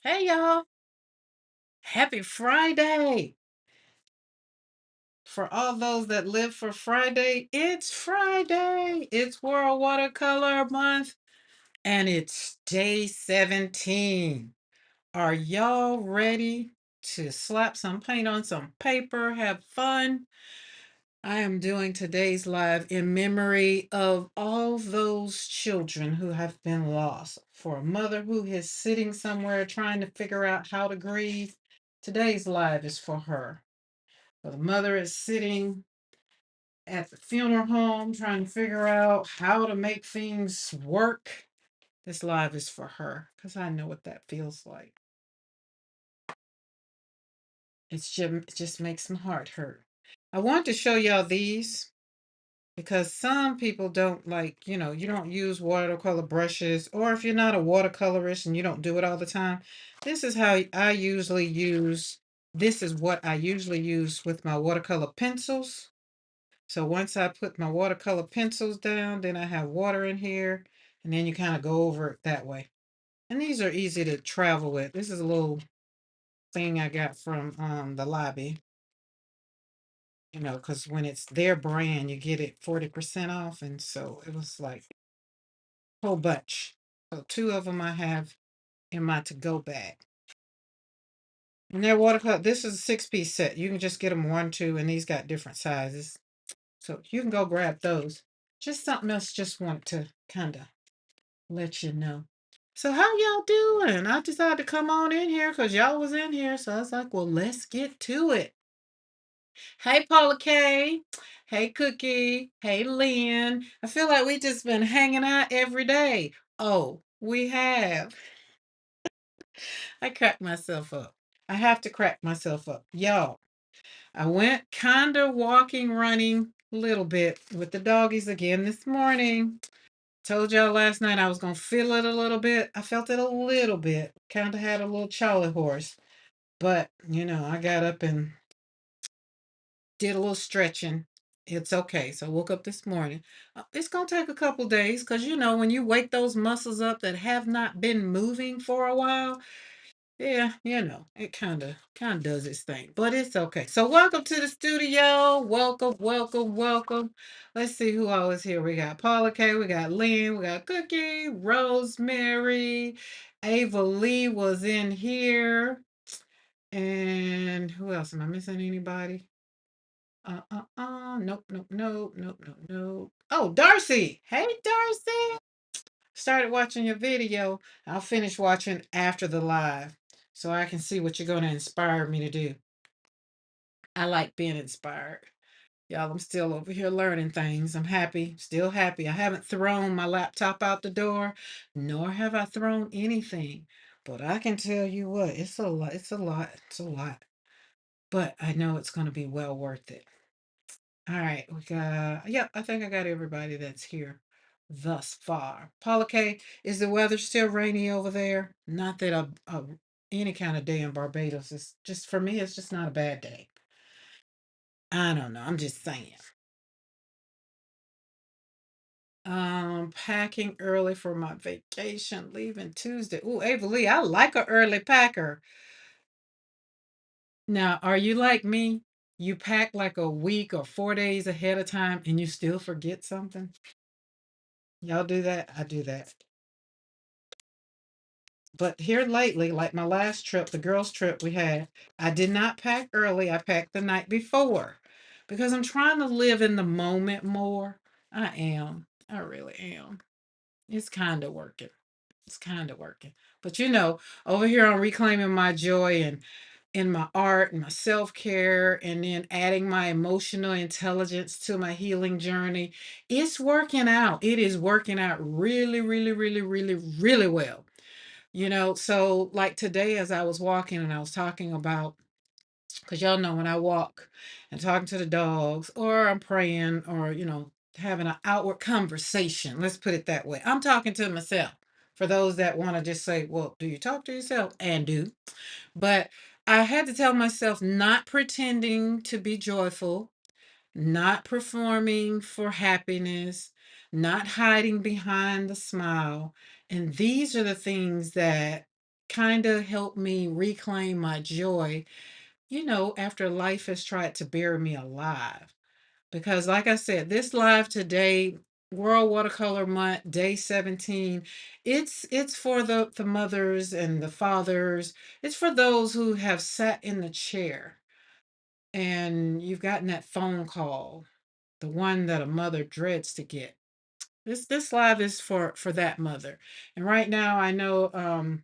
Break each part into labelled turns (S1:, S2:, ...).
S1: Hey y'all, happy Friday. For all those that live for Friday, it's Friday. It's World Watercolor Month and it's day 17. Are y'all ready to slap some paint on some paper, have fun? I am doing today's live in memory of all those children who have been lost. For a mother who is sitting somewhere trying to figure out how to grieve, today's live is for her. For the mother is sitting at the funeral home trying to figure out how to make things work. This live is for her because I know what that feels like. It just makes my heart hurt. I want to show y'all these because some people don't like, you don't use watercolor brushes, or if you're not a watercolorist and you don't do it all the time, this is how I usually use, this is what I usually use with my watercolor pencils. So once I put my watercolor pencils down, then I have water in here, and then you kind of go over it that way. And these are easy to travel with. This is a little thing I got from the lobby, because when it's their brand, you get it 40% off. And so it was like a whole bunch. So two of them I have in my to-go bag. And they're watercolor. This is a 6-piece set. You can just get them one, two, and these got different sizes. So you can go grab those. Just something else, just want to kind of let you know. So how y'all doing? I decided to come on in here because y'all was in here. So I was like, well, let's get to it. Hey, Paula K. Hey, Cookie. Hey, Lynn. I feel like we just been hanging out every day. Oh, we have. I cracked myself up. I have to crack myself up. Y'all, I went kind of walking, running a little bit with the doggies again this morning. Told y'all last night I was going to feel it a little bit. I felt it a little bit. Kind of had a little Charlie horse. But, I got up and did a little stretching. It's okay. So I woke up this morning. It's going to take a couple days because, when you wake those muscles up that have not been moving for a while, yeah, it kind of does its thing, but it's okay. So welcome to the studio. Welcome, welcome, welcome. Let's see who all is here. We got Paula K, we got Lynn, we got Cookie, Rosemary, Ava Lee was in here. And who else? Am I missing anybody? Nope, nope, nope, nope, nope, nope. Oh, Darcy. Hey, Darcy. Started watching your video. I'll finish watching after the live so I can see what you're going to inspire me to do. I like being inspired. Y'all, I'm still over here learning things. I'm happy, still happy. I haven't thrown my laptop out the door, nor have I thrown anything. But I can tell you what, it's a lot, it's a lot, it's a lot. But I know it's going to be well worth it. All right, we got, yeah, I think I got everybody that's here thus far. Paula K, is the weather still rainy over there? Not that any kind of day in Barbados is just, for me, it's just not a bad day. I don't know, I'm just saying. Packing early for my vacation, leaving Tuesday. Ooh, Ava Lee, I like a early packer. Now, are you like me? You pack like a week or 4 days ahead of time and you still forget something? Y'all do that? I do that. But here lately, like my last trip, the girls' trip we had, I did not pack early. I packed the night before because I'm trying to live in the moment more. I am. I really am. It's kind of working. It's kind of working. But over here I'm reclaiming my joy and in my art and my self-care and then adding my emotional intelligence to my healing journey. It's working out. It is working out really, really, really, really, really well. So like today, as I was walking and I was talking about, because y'all know when I walk and talking to the dogs, or I'm praying, or, having an outward conversation, let's put it that way. I'm talking to myself. For those that want to just say, well, do you talk to yourself? And do. But I had to tell myself not pretending to be joyful, not performing for happiness, not hiding behind the smile. And these are the things that kind of helped me reclaim my joy, after life has tried to bury me alive. Because, like I said, this live today, World Watercolor Month, day 17, it's for the mothers and the fathers. It's for those who have sat in the chair and you've gotten that phone call, the one that a mother dreads to get. This live is for that mother. And right now I know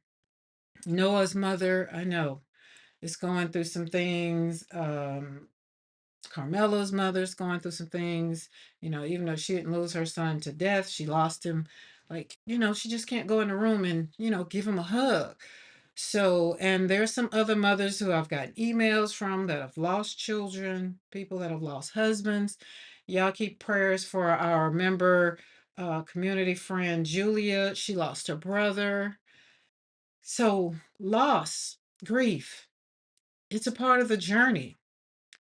S1: Noah's mother, I know, is going through some things. Carmela's mother's going through some things. Even though she didn't lose her son to death, she lost him. Like, she just can't go in the room and, give him a hug. So, and there's some other mothers who I've got emails from that have lost children, people that have lost husbands. Y'all keep prayers for our member, community friend Julia. She lost her brother. So, loss, grief, it's a part of the journey.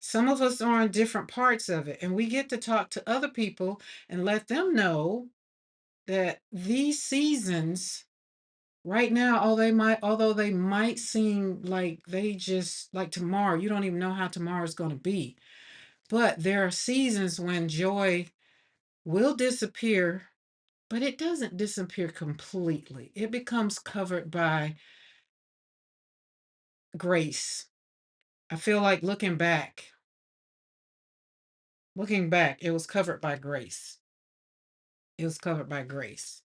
S1: Some of us are on different parts of it, and we get to talk to other people and let them know that these seasons right now, although they might seem like they just like tomorrow, you don't even know how tomorrow is going to be. But there are seasons when joy will disappear, but it doesn't disappear completely. It becomes covered by grace. I feel like looking back, it was covered by grace. It was covered by grace.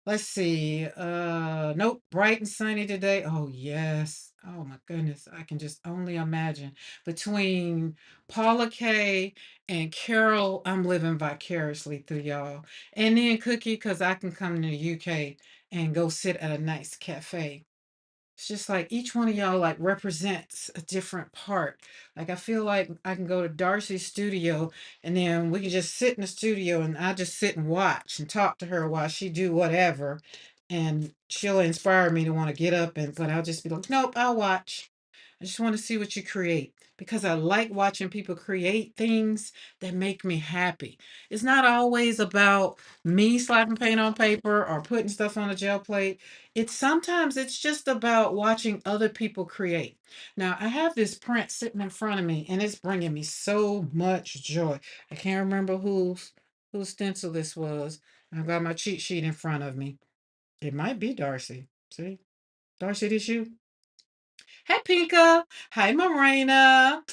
S1: Let's see. Nope, bright and sunny today. Oh, yes. Oh my goodness. I can just only imagine. Between Paula K and Carol, I'm living vicariously through y'all. And then Cookie, because I can come to the UK and go sit at a nice cafe. It's just like each one of y'all like represents a different part. Like I feel like I can go to Darcy's studio and then we can just sit in the studio and I just sit and watch and talk to her while she do whatever. And she'll inspire me to want to get up but I'll just be like, nope, I'll watch. I just want to see what you create because I like watching people create things that make me happy. It's not always about me slapping paint on paper or putting stuff on a gel plate. It's just about watching other people create. Now, I have this print sitting in front of me and it's bringing me so much joy. I can't remember whose stencil this was. I've got my cheat sheet in front of me. It might be Darcy. See? Darcy, this you? Hey, Pinka. Hi, Morena.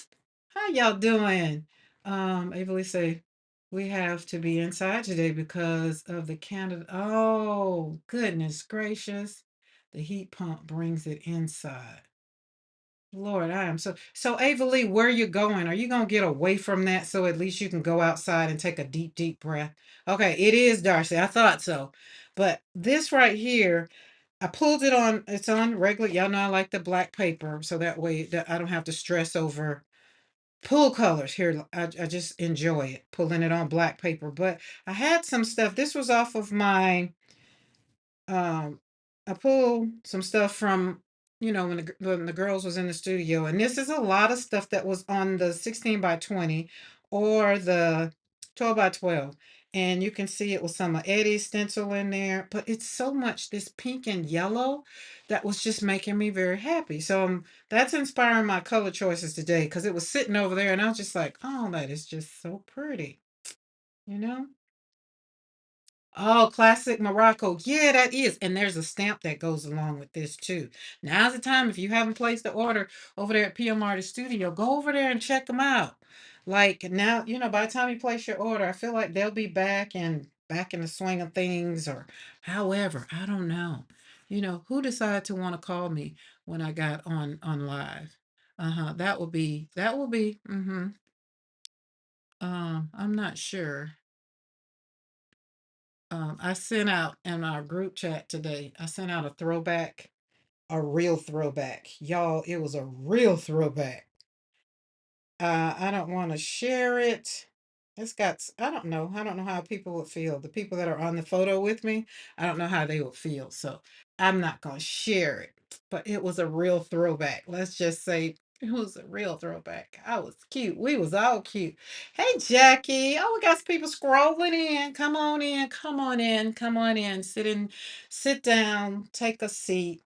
S1: How y'all doing? Ava say we have to be inside today because of the Canada. Oh, goodness gracious. The heat pump brings it inside. Lord, I am so Ava Lee, where are you going? Are you gonna get away from that so at least you can go outside and take a deep, deep breath? Okay, it is Darcy. I thought so. But this right here, I pulled it on, it's on regular. Y'all know I like the black paper, so that way that I don't have to stress over pull colors. Here, I just enjoy it, pulling it on black paper. But I had some stuff. This was off of my um I pulled some stuff from when the girls was in the studio, and this is a lot of stuff that was on the 16 by 20 or the 12 by 12, and you can see it was some of Eddie's stencil in there, but it's so much this pink and yellow that was just making me very happy. So that's inspiring my color choices today because it was sitting over there and I was just like, oh, that is just so pretty, you know. Oh, classic Morocco. Yeah, that is. And there's a stamp that goes along with this too. Now's the time. If you haven't placed the order over there at PM Artist Studio, go over there and check them out. Like now, by the time you place your order, I feel like they'll be back in the swing of things or however. I don't know. Who decided to want to call me when I got on live? Uh-huh. That will be. I'm not sure. I sent out in our group chat today, I sent out a throwback, a real throwback. Y'all, it was a real throwback. I don't want to share it. I don't know. I don't know how people would feel. The people that are on the photo with me, I don't know how they would feel. So I'm not going to share it. But it was a real throwback. Let's just say it was a real throwback. I was cute. We was all cute. Hey, Jackie. Oh, we got some people scrolling in. Come on in. Come on in. Come on in. Sit down. Take a seat.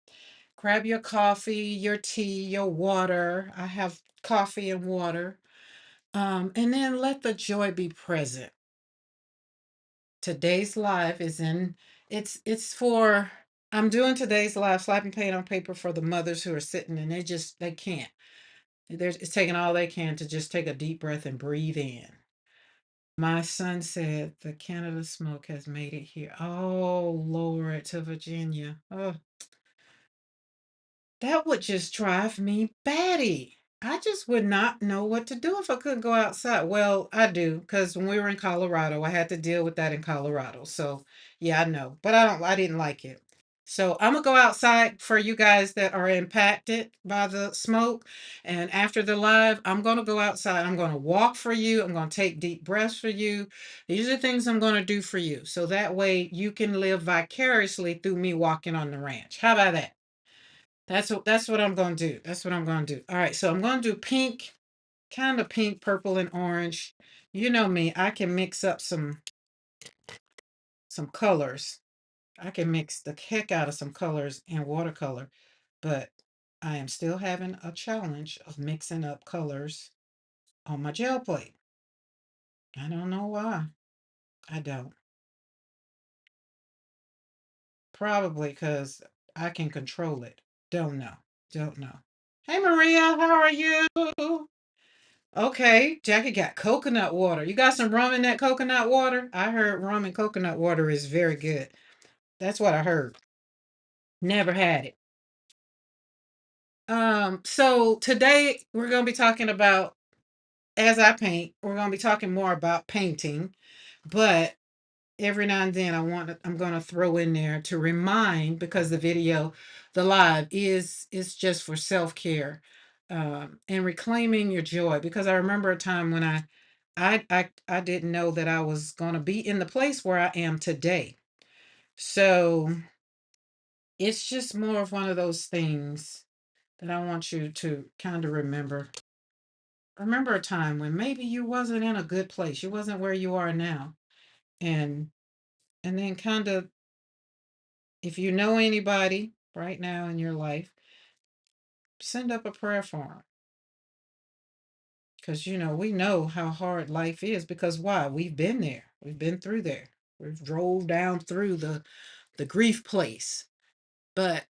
S1: grab your coffee, your tea, your water. I have coffee and water. And then let the joy be present. Today's live is in, it's for, I'm doing today's live slapping paint on paper for the mothers who are sitting and they can't. It's taking all they can to just take a deep breath and breathe in. My son said the Canada smoke has made it here. Oh, Lord, to Virginia. Oh, that would just drive me batty. I just would not know what to do if I couldn't go outside. Well, I do, because when we were in Colorado, I had to deal with that in Colorado. So yeah, I know. But I didn't like it. So I'm gonna go outside for you guys that are impacted by the smoke. And after the live, I'm gonna go outside. I'm gonna walk for you. I'm gonna take deep breaths for you. These are things I'm gonna do for you. So that way you can live vicariously through me walking on the ranch. How about that? That's what I'm gonna do. That's what I'm gonna do. All right, so I'm gonna do pink, kind of pink, purple, and orange. You know me, I can mix up some colors. I can mix the heck out of some colors in watercolor, but I am still having a challenge of mixing up colors on my gel plate. I don't know why. I don't. Probably because I can control it. Don't know. Don't know. Hey Maria, how are you? Okay, Jackie got coconut water. You got some rum in that coconut water? I heard rum and coconut water is very good. That's what I heard. Never had it. So today we're gonna be talking about, as I paint, we're gonna be talking more about painting, but every now and then I'm gonna throw in there to remind, because the video, the live is just for self-care, and reclaiming your joy. Because I remember a time when I didn't know that I was gonna be in the place where I am today. So it's just more of one of those things that I want you to kind of remember. Remember a time when maybe you wasn't in a good place. You wasn't where you are now. And then kind of, if you know anybody right now in your life, send up a prayer for them. Because, we know how hard life is, because why? We've been there. We've been through there. We've drove down through the grief place. But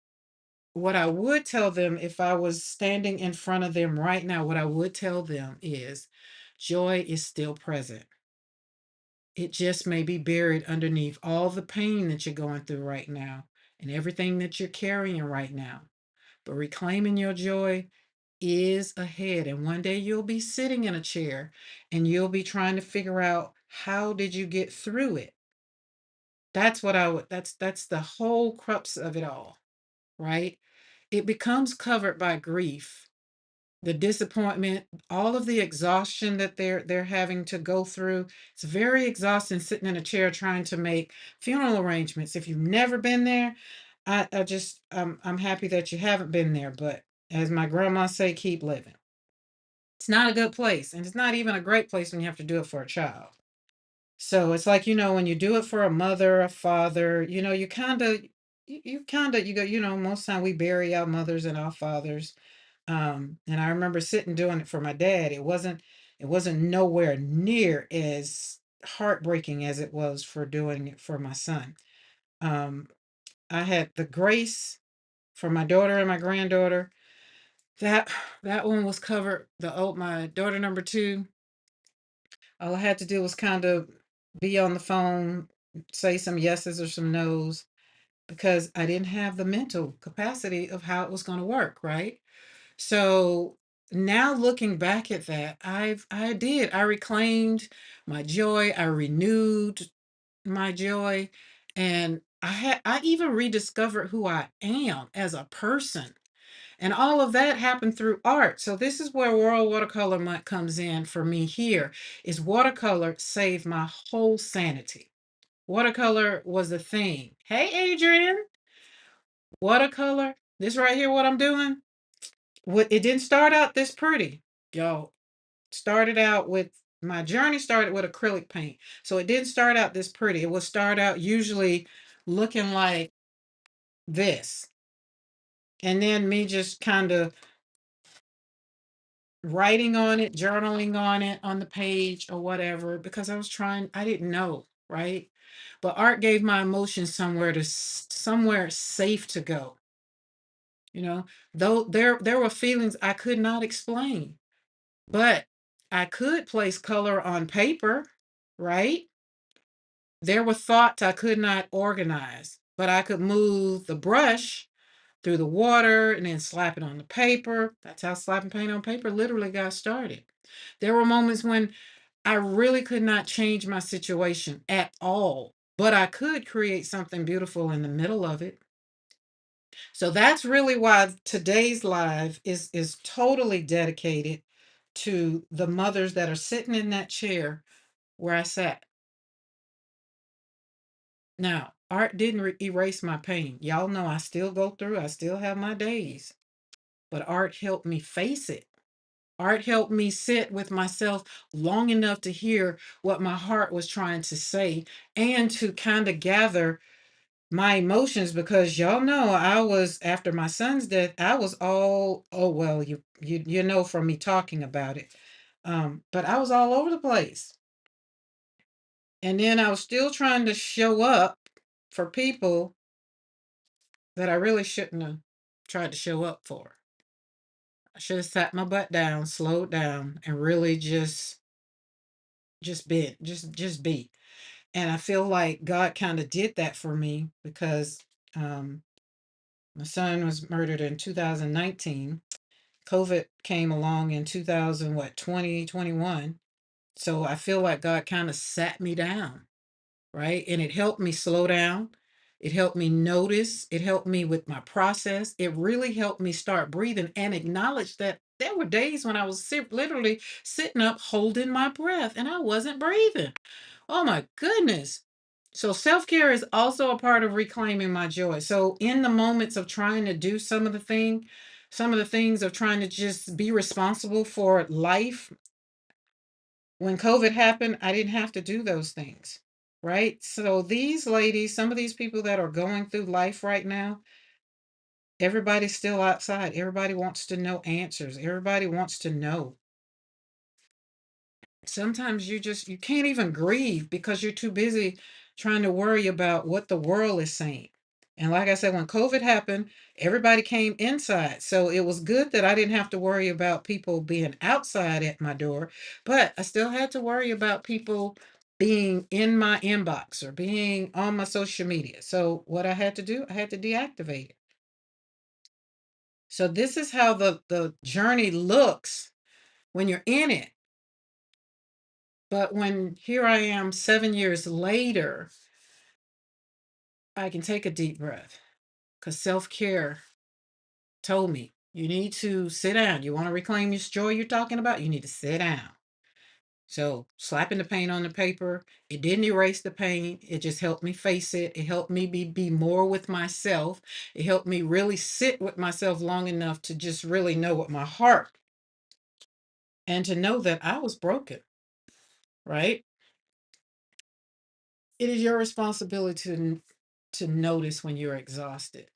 S1: what I would tell them, if I was standing in front of them right now, what I would tell them is joy is still present. It just may be buried underneath all the pain that you're going through right now and everything that you're carrying right now. But reclaiming your joy is ahead. And one day you'll be sitting in a chair and you'll be trying to figure out, how did you get through it? That's what I would, that's the whole crux of it all, right? It becomes covered by grief, the disappointment, all of the exhaustion that they're having to go through. It's very exhausting sitting in a chair trying to make funeral arrangements. If you've never been there, I'm happy that you haven't been there. But as my grandma say, keep living. It's not a good place, and it's not even a great place when you have to do it for a child. So it's like, when you do it for a mother, a father, you kind of, you go, most time we bury our mothers and our fathers. And I remember sitting doing it for my dad. It wasn't nowhere near as heartbreaking as it was for doing it for my son. Um, I had the grace for my daughter and my granddaughter. That that one was covered. My daughter number two, all I had to do was kind of be on the phone, say some yeses or some nos, because I didn't have the mental capacity of how it was going to work, right? So now looking back at that, I reclaimed my joy, I renewed my joy, and I even rediscovered who I am as a person. And all of that happened through art. So this is where World Watercolor Month comes in for me here, is watercolor saved my whole sanity. Watercolor was a thing. Hey, Adrian, watercolor, this right here, what I'm doing, it didn't start out this pretty, y'all. Started out with, my journey started with acrylic paint. So it didn't start out this pretty. It will start out usually looking like this. And then me just kind of writing on it, journaling on it on the page or whatever, because I didn't know, right? But art gave my emotions somewhere safe to go, you know. Though there were feelings I could not explain, but I could place color on paper, right? There were thoughts I could not organize, but I could move the brush through the water and then slap it on the paper. That's how slapping paint on paper literally got started. There were moments when I really could not change my situation at all, but I could create something beautiful in the middle of it. So that's really why today's live is totally dedicated to the mothers that are sitting in that chair where I sat. Now, art didn't erase my pain. Y'all know I still go through, I still have my days, but art helped me face it. Art helped me sit with myself long enough to hear what my heart was trying to say and to kind of gather my emotions, because y'all know I was, after my son's death, I was all, oh well, you know from me talking about it. But I was all over the place. And then I was still trying to show up for people that I really shouldn't have tried to show up for. I should have sat my butt down, slowed down, and really just be. And I feel like God kind of did that for me because um, my son was murdered in 2019. COVID came along in 2000, what, 2021. So I feel like God kind of sat me down, right? And it helped me slow down. It helped me notice. It helped me with my process. It really helped me start breathing and acknowledge that there were days when I was literally sitting up holding my breath and I wasn't breathing. Oh my goodness. So self-care is also a part of reclaiming my joy. So in the moments of trying to do some of the things of trying to just be responsible for life, when COVID happened, I didn't have to do those things. Right? So these ladies, some of these people that are going through life right now, everybody's still outside. Everybody wants to know answers. Everybody wants to know. Sometimes you can't even grieve because you're too busy trying to worry about what the world is saying. And like I said, when COVID happened, everybody came inside. So it was good that I didn't have to worry about people being outside at my door, but I still had to worry about people being in my inbox or being on my social media. So what I had to do, I had to deactivate it. So this is how the journey looks when you're in it. But when here I am 7 years later, I can take a deep breath because self-care told me you need to sit down. You want to reclaim your joy you're talking about? You need to sit down. So slapping the paint on the paper, it didn't erase the pain. It just helped me face it. It helped me be more with myself. It helped me really sit with myself long enough to just really know what my heart, and to know that I was broken, right? It is your responsibility to notice when you're exhausted.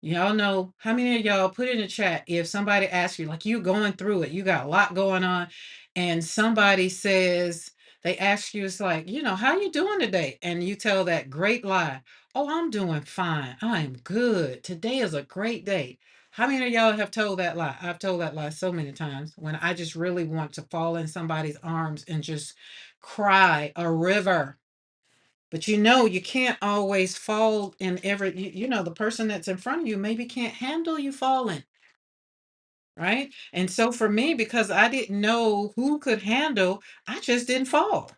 S1: Y'all know, how many of y'all put in the chat if somebody asks you, like you going through it, you got a lot going on, and somebody says, they ask you, it's like, how you doing today? And you tell that great lie. Oh, I'm doing fine. I am good. Today is a great day. How many of y'all have told that lie? I've told that lie so many times when I just really want to fall in somebody's arms and just cry a river. But you can't always fall in every, the person that's in front of you maybe can't handle you falling, right? And so for me, because I didn't know who could handle, I just didn't fall.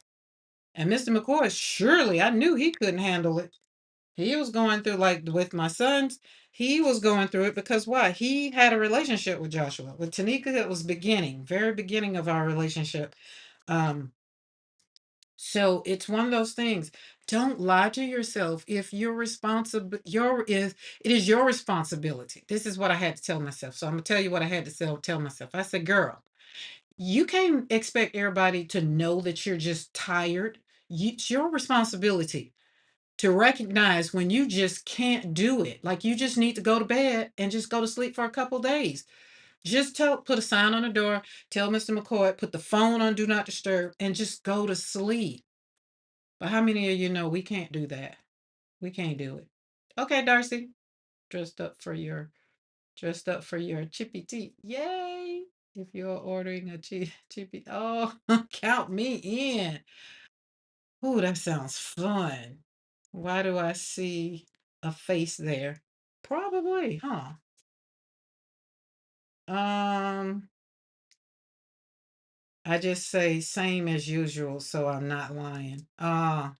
S1: And Mr. McCoy, surely I knew he couldn't handle it. He was going through, like with my sons, he was going through it because why? He had a relationship with Joshua. With Tanika, it was very beginning of our relationship. Um, So it's one of those things. Don't lie to yourself. If you're responsible, it is your responsibility. This is what I had to tell myself. So I'm gonna tell you what I had to tell myself. I said, girl, you can't expect everybody to know that you're just tired. It's your responsibility to recognize when you just can't do it. Like you just need to go to bed and just go to sleep for a couple days. Just put a sign on the door, tell Mr. McCoy, put the phone on do not disturb, and just go to sleep. But how many of you know we can't do that? We can't do it. Okay, Darcy, dressed up for your chippy tea. Yay! If you're ordering a chippy, oh, count me in. Oh, that sounds fun. Why do I see a face there? Probably, huh? Um, I just say same as usual, so I'm not lying. I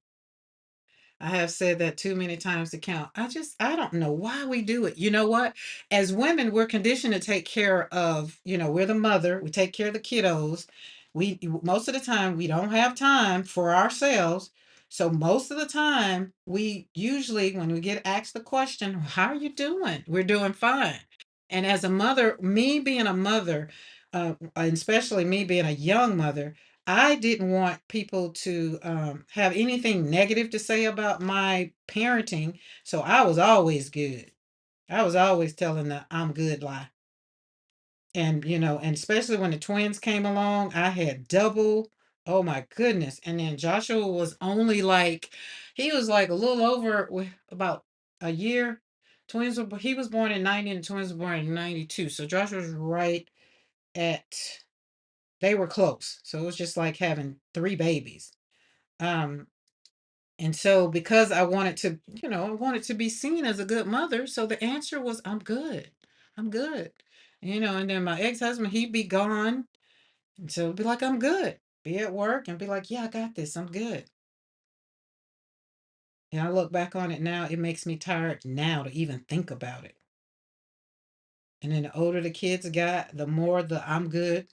S1: have said that too many times to count. I don't know why we do it. You know what? As women, we're conditioned to take care of, we're the mother, we take care of the kiddos. Most of the time, we don't have time for ourselves. So, most of the time, we usually, when we get asked the question, how are you doing? We're doing fine. And as a mother, me being a mother, and especially me being a young mother, I didn't want people to have anything negative to say about my parenting. So I was always good. I was always telling the I'm good lie. And, and especially when the twins came along, I had double. Oh my goodness. And then Joshua was only like, he was like a little over about a year. He was born in 90 and the twins were born in 92. So Joshua was right at, they were close. So it was just like having three babies. Um, and so because I wanted to be seen as a good mother, so the answer was I'm good. I'm good. And then my ex-husband, he'd be gone. And so it'd be like, I'm good. Be at work and be like, yeah, I got this. I'm good. And I look back on it now, it makes me tired now to even think about it. And then the older the kids got, the more the I'm good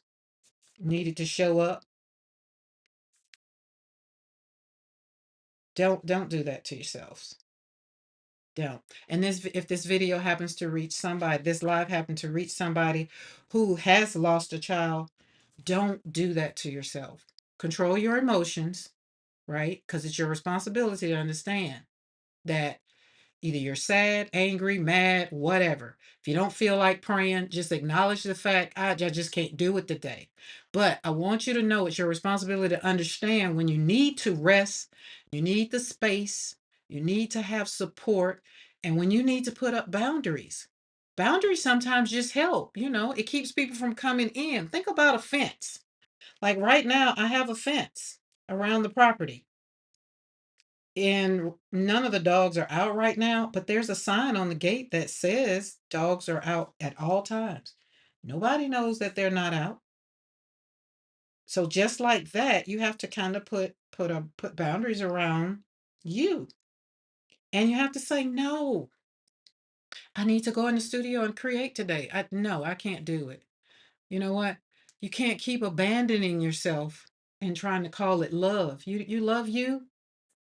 S1: needed to show up. Don't do that to yourselves. Don't. And if this video happens to reach somebody, this live happened to reach somebody who has lost a child, don't do that to yourself. Control your emotions, right? Because it's your responsibility to understand that either you're sad, angry, mad, whatever. If you don't feel like praying, just acknowledge the fact, I just can't do it today. But I want you to know it's your responsibility to understand when you need to rest, you need the space, you need to have support, and when you need to put up boundaries. Boundaries sometimes just help, it keeps people from coming in. Think about a fence. Like right now, I have a fence around the property. And none of the dogs are out right now, but there's a sign on the gate that says dogs are out at all times. Nobody knows that they're not out. So just like that, you have to kind of put boundaries around you. And you have to say, no, I need to go in the studio and create today. No, I can't do it. You know what? You can't keep abandoning yourself and trying to call it love. You love you.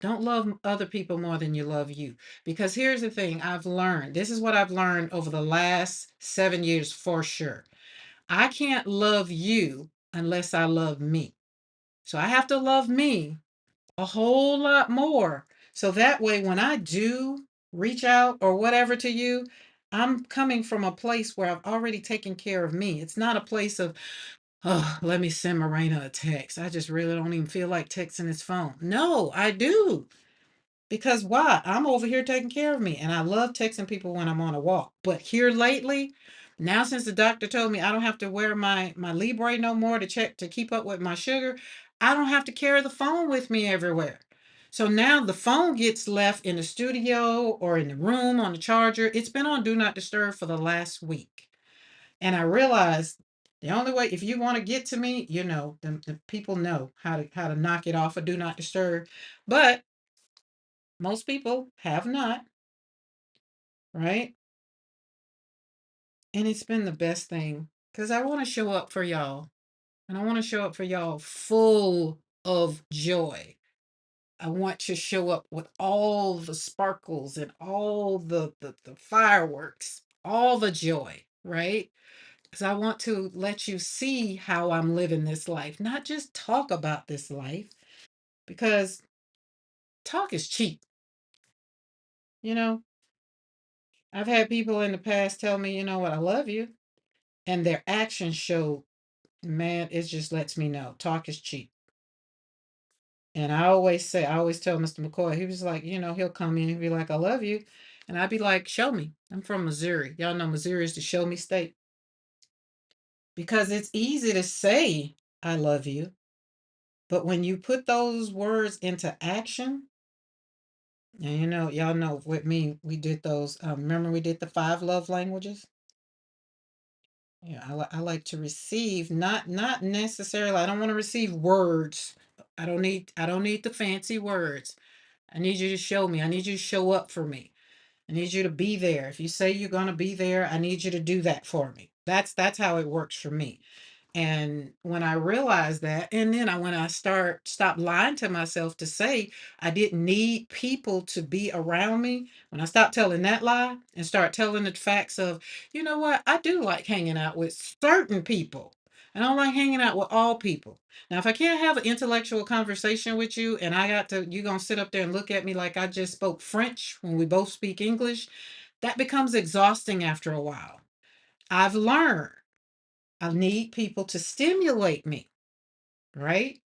S1: Don't love other people more than you love you. Because here's the thing I've learned. This is what I've learned over the last 7 years for sure. I can't love you unless I love me. So I have to love me a whole lot more. So that way, when I do reach out or whatever to you, I'm coming from a place where I've already taken care of me. It's not a place of, oh, let me send Morena a text. I just really don't even feel like texting his phone. No, I do. Because why? I'm over here taking care of me. And I love texting people when I'm on a walk. But here lately, now since the doctor told me I don't have to wear my Libre no more to keep up with my sugar, I don't have to carry the phone with me everywhere. So now the phone gets left in the studio or in the room on the charger. It's been on Do Not Disturb for the last week. And I realized the only way, if you want to get to me, the people know how to knock it off of Do Not Disturb. But most people have not, right? And it's been the best thing because I want to show up for y'all. And I want to show up for y'all full of joy. I want to show up with all the sparkles and all the fireworks, all the joy, right? Because I want to let you see how I'm living this life, not just talk about this life, because talk is cheap. You know, I've had people in the past tell me, you know what, I love you. And their actions show, man, it just lets me know talk is cheap. And I always tell Mr. McCoy, he was like, he'll come in and be like, I love you. And I'd be like, show me. I'm from Missouri. Y'all know Missouri is the show me state. Because it's easy to say, I love you. But when you put those words into action, and y'all know with me, we did those. Remember, we did the 5 love languages? Yeah, I like to receive, not necessarily. I don't want to receive words. I don't need the fancy words. I need you to show me. I need you to show up for me. I need you to be there. If you say you're going to be there, I need you to do that for me. That's how it works for me. And when I realized that, and then when I stop lying to myself to say I didn't need people to be around me, when I stopped telling that lie and start telling the facts of, you know what, I do like hanging out with certain people. I don't like hanging out with all people. Now, if I can't have an intellectual conversation with you and you're going to sit up there and look at me like I just spoke French when we both speak English, that becomes exhausting after a while. I've learned I need people to stimulate me, right?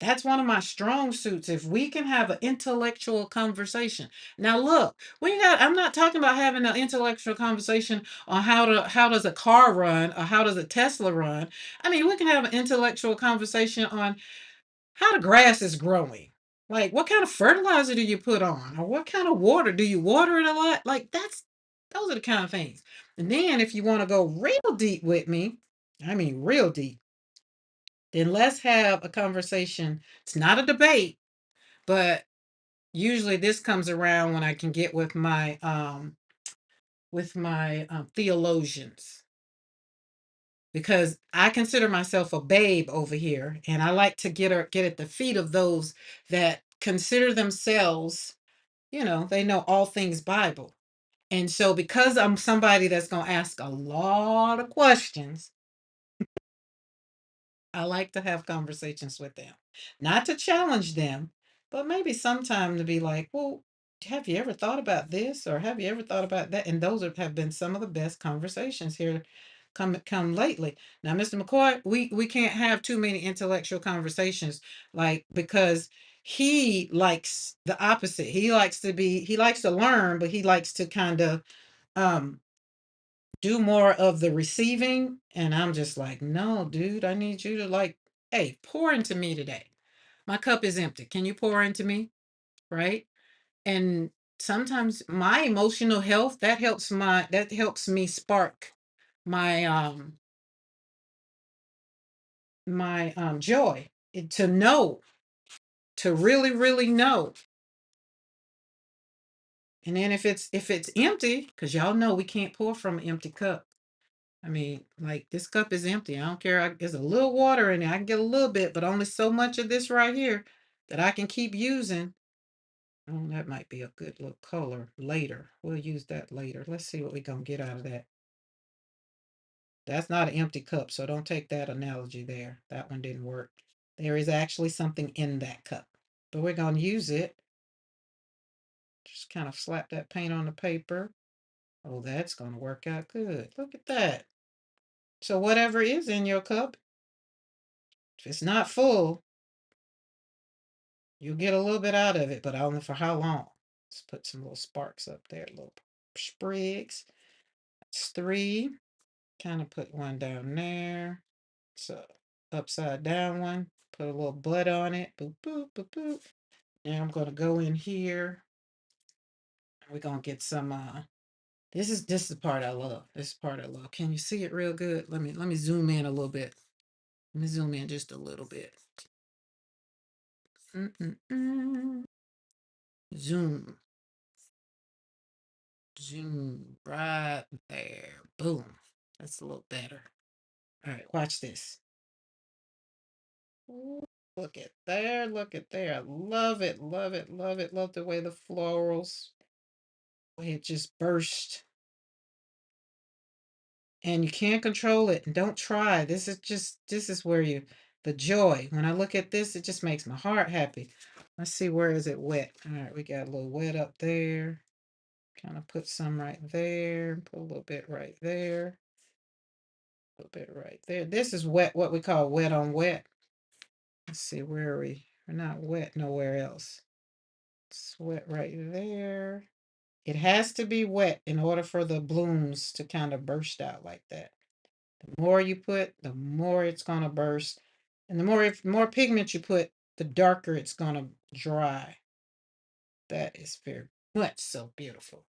S1: That's one of my strong suits. If we can have an intellectual conversation. Now look, I'm not talking about having an intellectual conversation on how does a car run or how does a Tesla run. I mean, we can have an intellectual conversation on how the grass is growing. Like what kind of fertilizer do you put on? Or what kind of water? Do you water it a lot? Like those are the kind of things. And then if you want to go real deep with me, I mean real deep, then let's have a conversation. It's not a debate, but usually this comes around when I can get with my theologians, because I consider myself a babe over here, and I like to get at the feet of those that consider themselves, they know all things Bible. And so because I'm somebody that's going to ask a lot of questions, I like to have conversations with them, not to challenge them, but maybe sometime to be like, well, have you ever thought about this or have you ever thought about that? And those have been some of the best conversations here come lately. Now, Mr. McCoy, we can't have too many intellectual conversations, like because he likes the opposite. He likes to learn, but he likes to kind of um do more of the receiving. And I'm just like, no, dude, I need you to like, hey, pour into me today. My cup is empty. Can you pour into me? Right. And sometimes my emotional health, that helps me spark my joy. To know, to really, really know. And then if it's empty, because y'all know we can't pour from an empty cup. I mean, like this cup is empty. I don't care. There's a little water in it. I can get a little bit, but only so much of this right here that I can keep using. Oh, that might be a good little color later. We'll use that later. Let's see what we're going to get out of that. That's not an empty cup, so don't take that analogy there. That one didn't work. There is actually something in that cup, but we're going to use it. Just kind of slap that paint on the paper. Oh, that's going to work out good. Look at that. So whatever is in your cup, if it's not full, you'll get a little bit out of it, but I don't know for how long. Let's put some little sparks up there, little sprigs. That's 3. Kind of put one down there. So upside down one. Put a little bud on it. Boop, boop, boop, boop. Now I'm gonna go in here. We're gonna get some this is the part I love. This is the part I love. Can you see it real good? Let me zoom in a little bit. Let me zoom in just a little bit. Mm-mm-mm. Zoom. Zoom right there. Boom. That's a little better. All right, watch this. Ooh, look at there. Look at there. I love it. Love it. Love it. Love the way the florals, way it just burst. And you can't control it. And don't try. This is where the joy. When I look at this, it just makes my heart happy. Let's see, where is it wet? All right, we got a little wet up there. Kind of put some right there, put a little bit right there, a little bit right there. This is wet, what we call wet on wet. Let's see, where are we? We're not wet nowhere else. It's wet right there. It has to be wet in order for the blooms to kind of burst out like that. The more you put, the more it's going to burst. And the more pigment you put, the darker it's going to dry. That is very much so beautiful.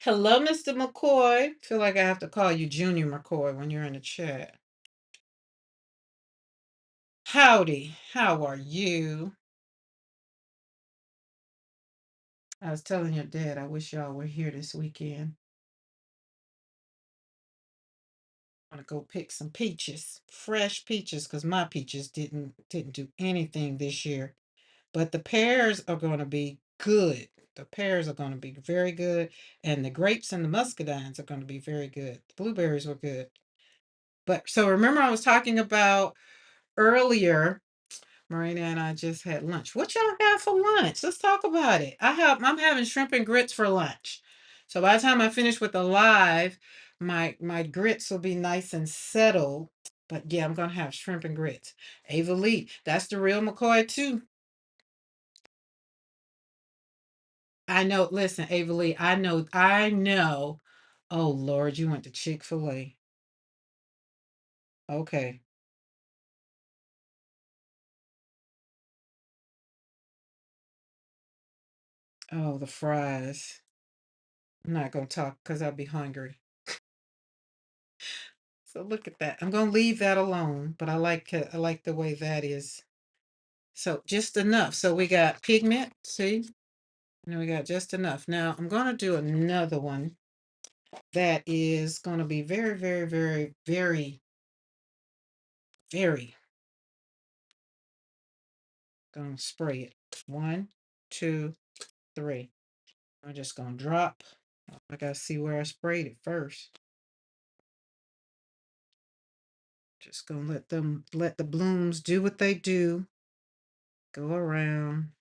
S1: Hello, Mr. McCoy. Feel like I have to call you Junior McCoy when you're in the chat. Howdy, how are you? I was telling your dad I wish y'all were here this weekend. I'm gonna go pick some peaches, fresh peaches, because my peaches didn't do anything this year. But the pears are gonna be good. The pears are gonna be very good, and the grapes and the muscadines are gonna be very good. The blueberries were good. But so remember I was talking about earlier, Marina and I just had lunch. What y'all have for lunch? Let's talk about it. I'm having shrimp and grits for lunch. So by the time I finish with the live, my grits will be nice and settled. But yeah, I'm gonna have shrimp and grits. Ava Lee, that's the real McCoy too. I know. Listen, Ava Lee, I know. Oh Lord, you went to Chick-fil-A. Okay. Oh, the fries. I'm not gonna talk because I'll be hungry. So look at that. I'm gonna leave that alone, but I like the way that is. So just enough. So we got pigment, see? And we got just enough. Now I'm gonna do another one that is gonna be very, very, very, very, very gonna spray it. One, two, three. I'm just gonna drop. I gotta see where I sprayed it first. Just gonna let the blooms do what they do. Go around.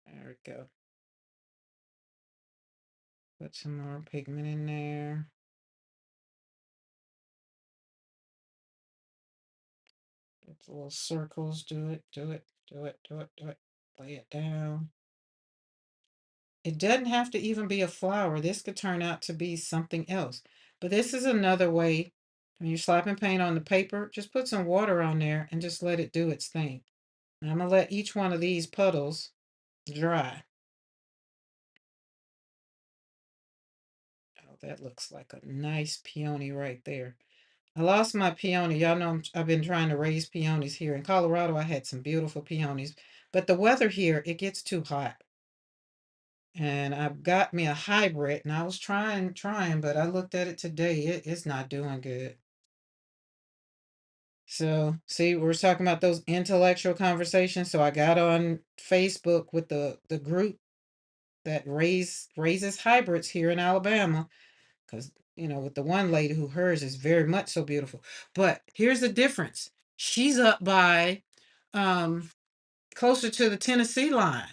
S1: There we go. Put some more pigment in there. It's little circles. Do it, do it, do it, do it, do it. Lay it down. It doesn't have to even be a flower. This could turn out to be something else. But this is another way. When you're slapping paint on the paper, just put some water on there and just let it do its thing. And I'm going to let each one of these puddles dry. Oh, that looks like a nice peony right there. I lost my peony. Y'all know I've been trying to raise peonies here. In Colorado, I had some beautiful peonies. But the weather here, it gets too hot. And I've got me a hybrid, and I was trying, but I looked at it today. It's not doing good. So, see, we're talking about those intellectual conversations. So I got on Facebook with the group that raises hybrids here in Alabama, because with the one lady who hers is very much so beautiful. But here's the difference. She's up by um closer to the Tennessee line.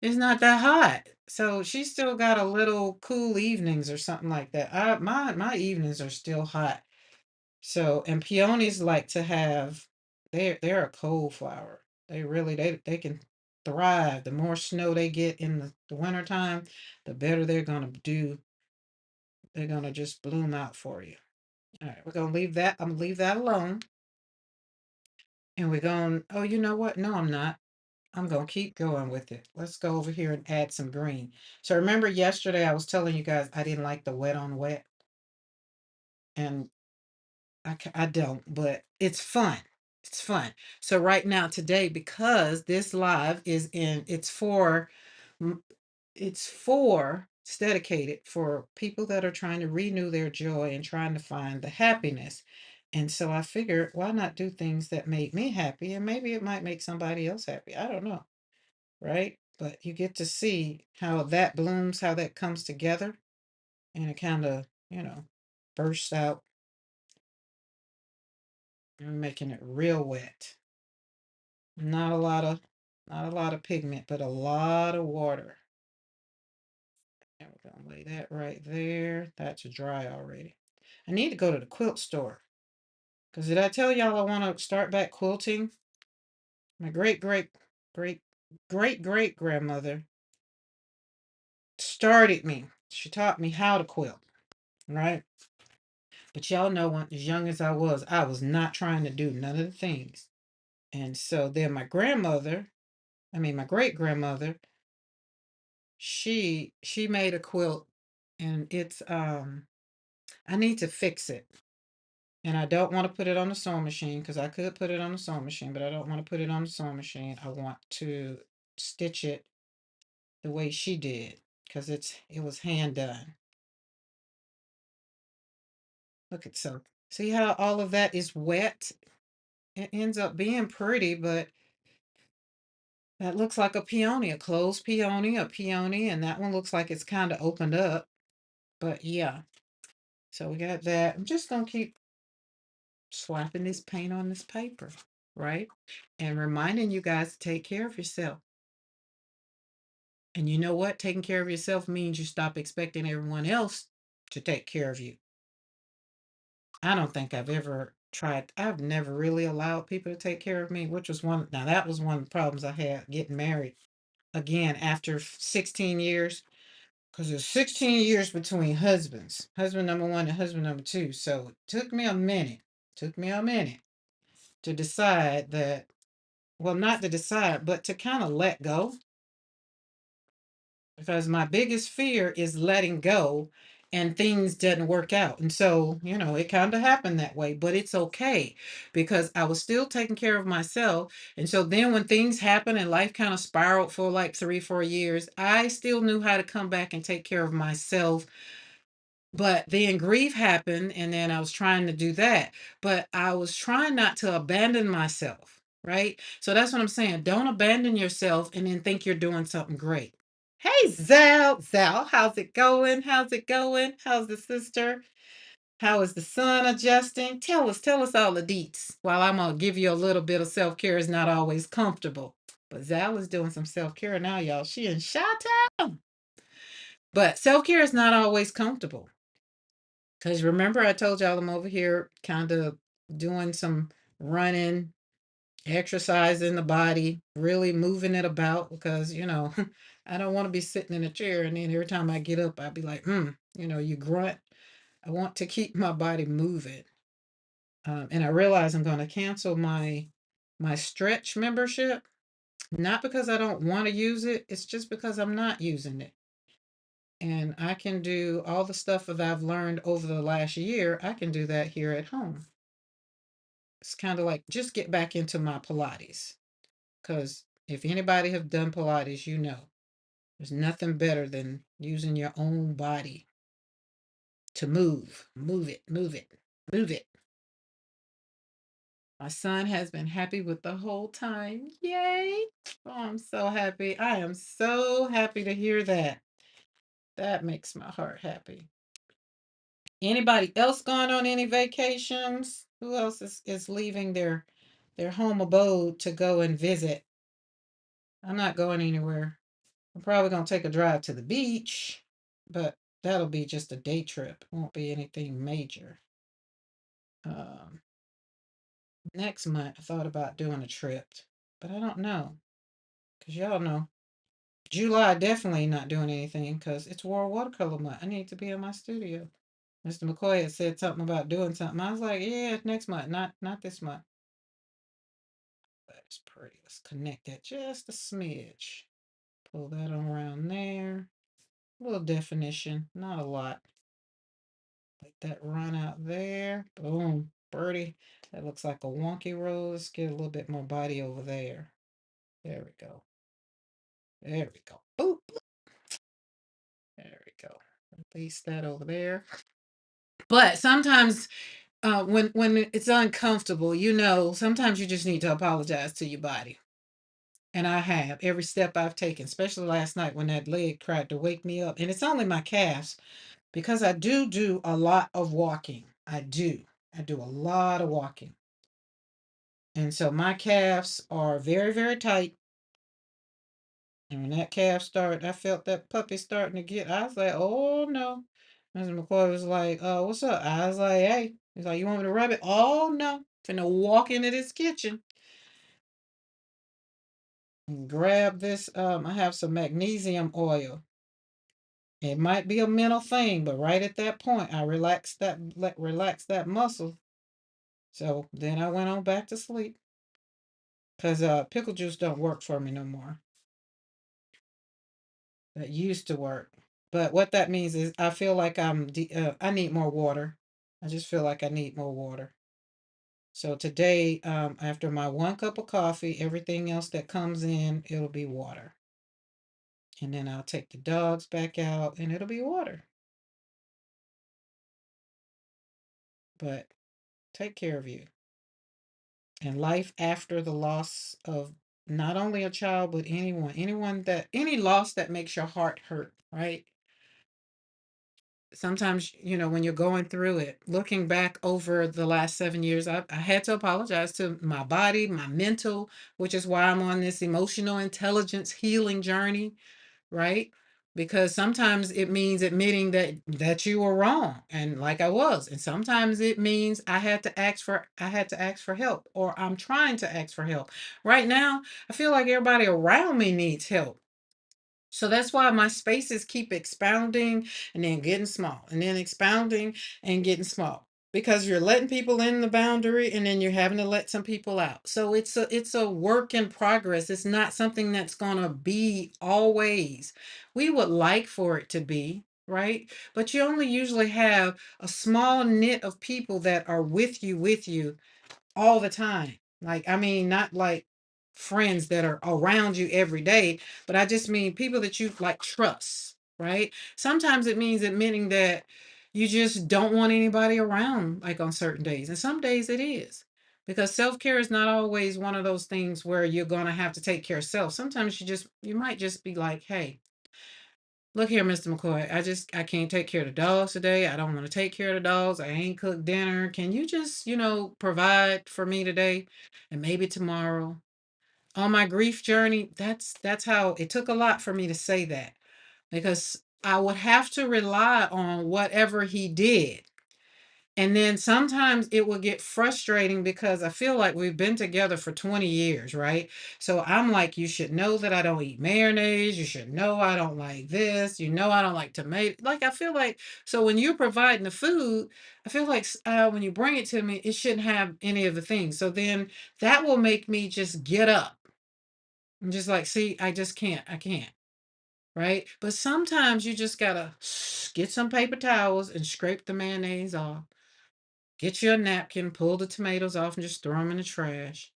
S1: It's not that hot. So she still got a little cool evenings or something like that. My evenings are still hot. So and peonies like to have they're a cold flower. They really they can thrive. The more snow they get in the wintertime, the better they're gonna do. They're gonna just bloom out for you. All right, we're gonna leave that. I'm gonna leave that alone. And we're going, oh, you know what? No, I'm not. I'm going to keep going with it. Let's go over here and add some green. So remember yesterday I was telling you guys I didn't like the wet on wet. And I don't, but it's fun. It's fun. So right now today, because this live is in, m- it's dedicated for people that are trying to renew their joy and trying to find the happiness. And so I figured, why not do things that make me happy? And maybe it might make somebody else happy. I don't know. Right? But you get to see how that blooms, how that comes together, and it kind of, bursts out and making it real wet. Not a lot of Not a lot of pigment, but a lot of water. And we're gonna lay that right there. That's dry already. I need to go to the quilt store. Because did I tell y'all I want to start back quilting? My great great grandmother started me. She taught me how to quilt, right? But y'all know when as young as I was not trying to do none of the things. And so then my great grandmother, she made a quilt and it's I need to fix it. And I don't want to put it on the sewing machine because I could put it on the sewing machine, but I don't want to put it on the sewing machine. I want to stitch it the way she did because it was hand done. Look at so see how all of that is wet? It ends up being pretty, but that looks like a peony, a closed peony, a peony, and that one looks like it's kind of opened up. But yeah, so we got that. I'm just gonna keep slapping this paint on this paper, right? And reminding you guys to take care of yourself. And you know what? Taking care of yourself means you stop expecting everyone else to take care of you. I don't think I've never really allowed people to take care of me, which was now that was one of the problems I had getting married again after 16 years, because there's 16 years between husbands, husband number one and husband number two. So it took me a minute to decide that, well, not to decide, but to kind of let go because my biggest fear is letting go and things didn't work out. And so, it kind of happened that way, but it's okay because I was still taking care of myself. And so then when things happen and life kind of spiraled for like 3, 4 years, I still knew how to come back and take care of myself. But then grief happened, and then I was trying to do that. But I was trying not to abandon myself, right? So that's what I'm saying. Don't abandon yourself and then think you're doing something great. Hey, Zal. Zal, how's it going? How's it going? How's the sister? How is the son adjusting? Tell us all the deets. While I'm gonna give you a little bit of self-care is not always comfortable. But Zal is doing some self-care now, y'all. She in Chi-Town. But self-care is not always comfortable. Because remember, I told y'all I'm over here kind of doing some running, exercising the body, really moving it about because, I don't want to be sitting in a chair and then every time I get up, I'd be like, you grunt. I want to keep my body moving. And I realize I'm going to cancel my stretch membership, not because I don't want to use it, it's just because I'm not using it. And I can do all the stuff that I've learned over the last year, I can do that here at home. It's kind of like just get back into my Pilates. Because if anybody have done Pilates, there's nothing better than using your own body to move it, move it, move it. My son has been happy with the whole time. Yay! Oh, I'm so happy. I am so happy to hear that. That makes my heart happy. Anybody else going on any vacations? Who else is leaving their home abode to go and visit? I'm not going anywhere. I'm probably going to take a drive to the beach, but that'll be just a day trip. Won't be anything major. Um, Next month, I thought about doing a trip, but I don't know. Because y'all know, July definitely not doing anything because it's World Watercolor Month. I need to be in my studio. Mr. McCoy had said something about doing something. I was like, yeah, next month, not this month. That's pretty. Let's connect that just a smidge. Pull that on around there. A little definition, not a lot. Let that run out there. Boom, birdie. That looks like a wonky rose. Get a little bit more body over there. There we go. There we go. Boop. There we go. Release that over there. But sometimes when it's uncomfortable, sometimes you just need to apologize to your body. And I have every step I've taken, especially last night when that leg tried to wake me up. And it's only my calves because I do a lot of walking. I do. I do a lot of walking. And so my calves are very, very tight. And when that calf started, I felt that puppy starting to get, I was like, oh no. Mr. McCoy was like, what's up? I was like, hey. He's like, you want me to rub it? Oh no. Finna walk into this kitchen and grab this. I have some magnesium oil. It might be a mental thing, but right at that point, I relaxed that muscle. So then I went on back to sleep because pickle juice don't work for me no more. That used to work. But what that means is I feel like I need more water. I just feel like I need more water. So today, after my 1 cup of coffee, everything else that comes in, it'll be water. And then I'll take the dogs back out and it'll be water. But take care of you. And life after the loss of not only a child, but any loss that makes your heart hurt, right? Sometimes, when you're going through it, looking back over the last 7 years, I had to apologize to my body, my mental, which is why I'm on this emotional intelligence healing journey, right? Because sometimes it means admitting that you were wrong, and like I was, and sometimes it means I had to ask for help, or I'm trying to ask for help. Right now, I feel like everybody around me needs help. So that's why my spaces keep expounding and then getting small and then expounding and getting small because you're letting people in the boundary and then you're having to let some people out. So it's a work in progress. It's not something that's going to be always. We would like for it to be, right? But you only usually have a small knit of people that are with you all the time. Like, I mean, not like friends that are around you every day, but I just mean people that you like trust, right? Sometimes it means admitting that you just don't want anybody around like on certain days. And some days it is. Because self-care is not always one of those things where you're going to have to take care of self. Sometimes you might just be like, hey, look here, Mr. McCoy. I can't take care of the dogs today. I don't want to take care of the dogs. I ain't cooked dinner. Can you just, provide for me today and maybe tomorrow? On my grief journey, that's how it took a lot for me to say that because I would have to rely on whatever he did. And then sometimes it will get frustrating because I feel like we've been together for 20 years, right? So I'm like, you should know that I don't eat mayonnaise. You should know I don't like this. You know I don't like tomato. Like, I feel like, so when you're providing the food, I feel like when you bring it to me, it shouldn't have any of the things. So then that will make me just get up. I'm just like, see, I just can't. I can't. Right? But sometimes you just gotta get some paper towels and scrape the mayonnaise off. Get you a napkin, pull the tomatoes off, and just throw them in the trash.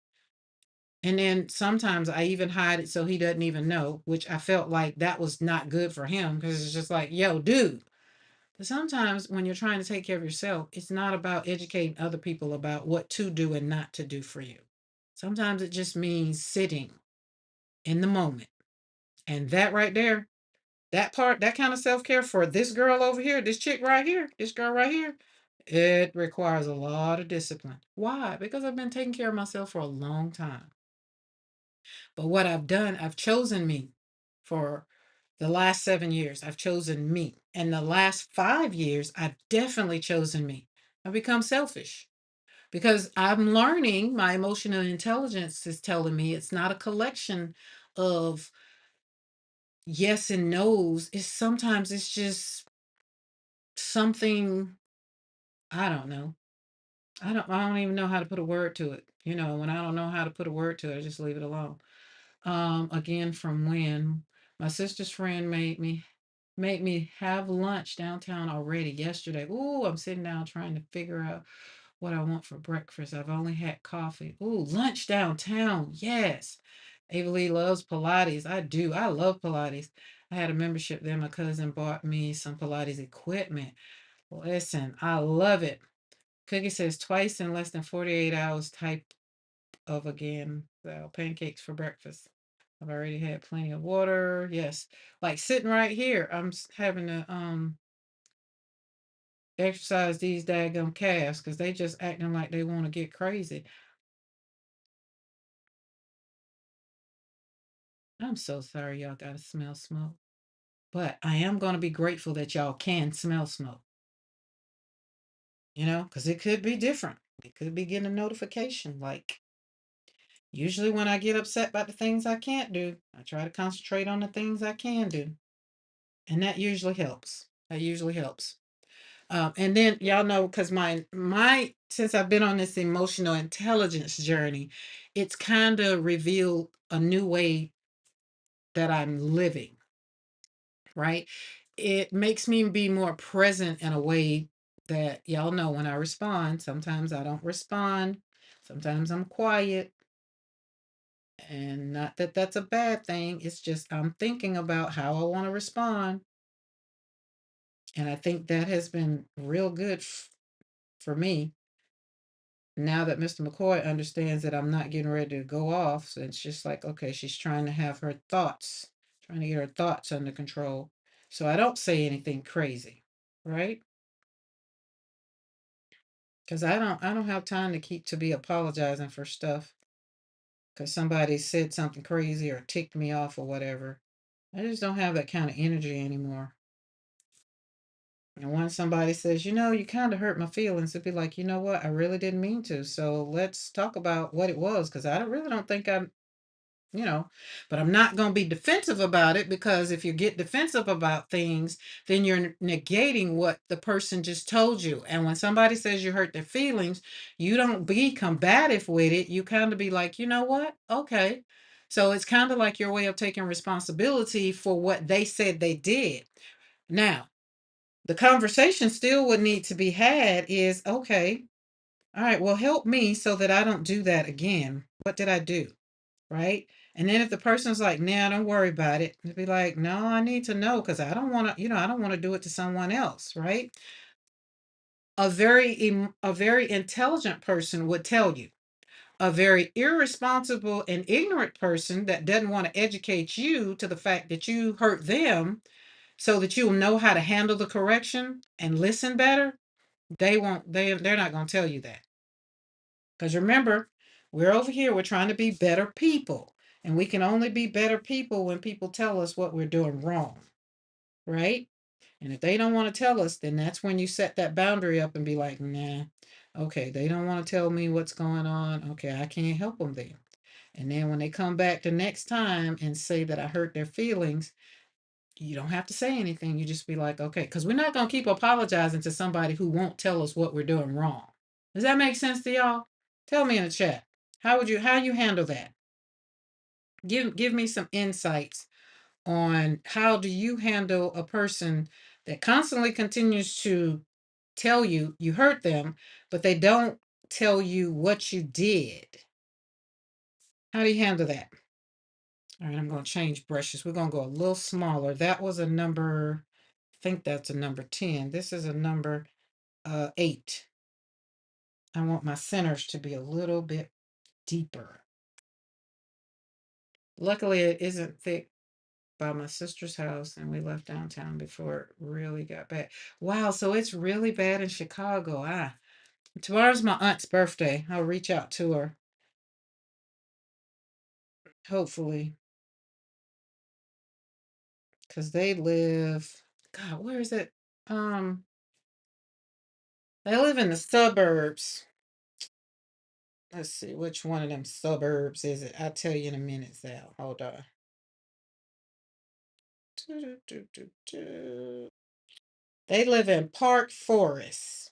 S1: And then sometimes I even hide it so he doesn't even know, which I felt like that was not good for him because it's just like, yo, dude. But sometimes when you're trying to take care of yourself, it's not about educating other people about what to do and not to do for you. Sometimes it just means sitting in the moment. And that right there, that part, that kind of self care for this girl over here, this chick right here, this girl right here, it requires a lot of discipline. Why? Because I've been taking care of myself for a long time. But what I've done, I've chosen me for the last 7 years. I've chosen me. And the last 5 years, I've definitely chosen me. I've become selfish because I'm learning my emotional intelligence is telling me it's not a collection of yes and no's. It's just something. I don't know. I don't even know how to put a word to it. When I don't know how to put a word to it, I just leave it alone. Again, from when my sister's friend made me have lunch downtown already yesterday. Ooh, I'm sitting down trying to figure out what I want for breakfast. I've only had coffee. Ooh, lunch downtown. Yes. Ava Lee loves Pilates. I do. I love Pilates. I had a membership there. My cousin bought me some Pilates equipment. Listen, I love it. Cookie says twice in less than 48 hours type of again. So pancakes for breakfast. I've already had plenty of water. Yes. Like sitting right here. I'm having to exercise these daggum calves because they just acting like they want to get crazy. I'm so sorry y'all gotta smell smoke. But I am gonna be grateful that y'all can smell smoke, because it could be different. It could be getting a notification. Like, usually when I get upset about the things I can't do, I try to concentrate on the things I can do. And that usually helps. That usually helps. And then y'all know, because my since I've been on this emotional intelligence journey, it's kind of revealed a new way that I'm living, right? It makes me be more present in a way that y'all know when I respond. Sometimes I don't respond. Sometimes I'm quiet. And not that that's a bad thing. It's just I'm thinking about how I want to respond. And I think that has been real good for me. Now that Mr. McCoy understands that I'm not getting ready to go off, so it's just like, okay, she's trying to have her thoughts, trying to get her thoughts under control. So I don't say anything crazy, right? Because I don't have time to be apologizing for stuff because somebody said something crazy or ticked me off or whatever. I just don't have that kind of energy anymore. And when somebody says, you kind of hurt my feelings, it'd be like, you know what? I really didn't mean to. So let's talk about what it was because really don't think you know, but I'm not going to be defensive about it because if you get defensive about things, then you're negating what the person just told you. And when somebody says you hurt their feelings, you don't be combative with it. You kind of be like, you know what? Okay. So it's kind of like your way of taking responsibility for what they said they did. Now, the conversation still would need to be had is okay, all right, well, help me so that I don't do that again. What did I do? Right? And then if the person's like, nah, don't worry about it, it'd be like, no, I need to know because I don't want to, I don't want to do it to someone else, right? A very intelligent person would tell you. A very irresponsible and ignorant person that doesn't want to educate you to the fact that you hurt them so that you'll know how to handle the correction and listen better, they're not going to tell you that. Because remember, we're over here, we're trying to be better people. And we can only be better people when people tell us what we're doing wrong, right? And if they don't want to tell us, then that's when you set that boundary up and be like, nah, okay, they don't want to tell me what's going on. Okay, I can't help them then. And then when they come back the next time and say that I hurt their feelings, you don't have to say anything. You just be like, okay, because we're not going to keep apologizing to somebody who won't tell us what we're doing wrong. Does that make sense to y'all? Tell me in the chat. How you handle that? Give me some insights on how do you handle a person that constantly continues to tell you you hurt them, but they don't tell you what you did. How do you handle that? All right, I'm going to change brushes. We're going to go a little smaller. That was a number, I think that's a number 10. This is a number 8. I want my centers to be a little bit deeper. Luckily, it isn't thick by my sister's house, and we left downtown before it really got bad. Wow, so it's really bad in Chicago. Tomorrow's my aunt's birthday. I'll reach out to her, hopefully, because they live. God, where is it? Um, they live in the suburbs. Let's see, which one of them suburbs is it? I'll tell you in a minute, Sal. Hold on. They live in Park Forest.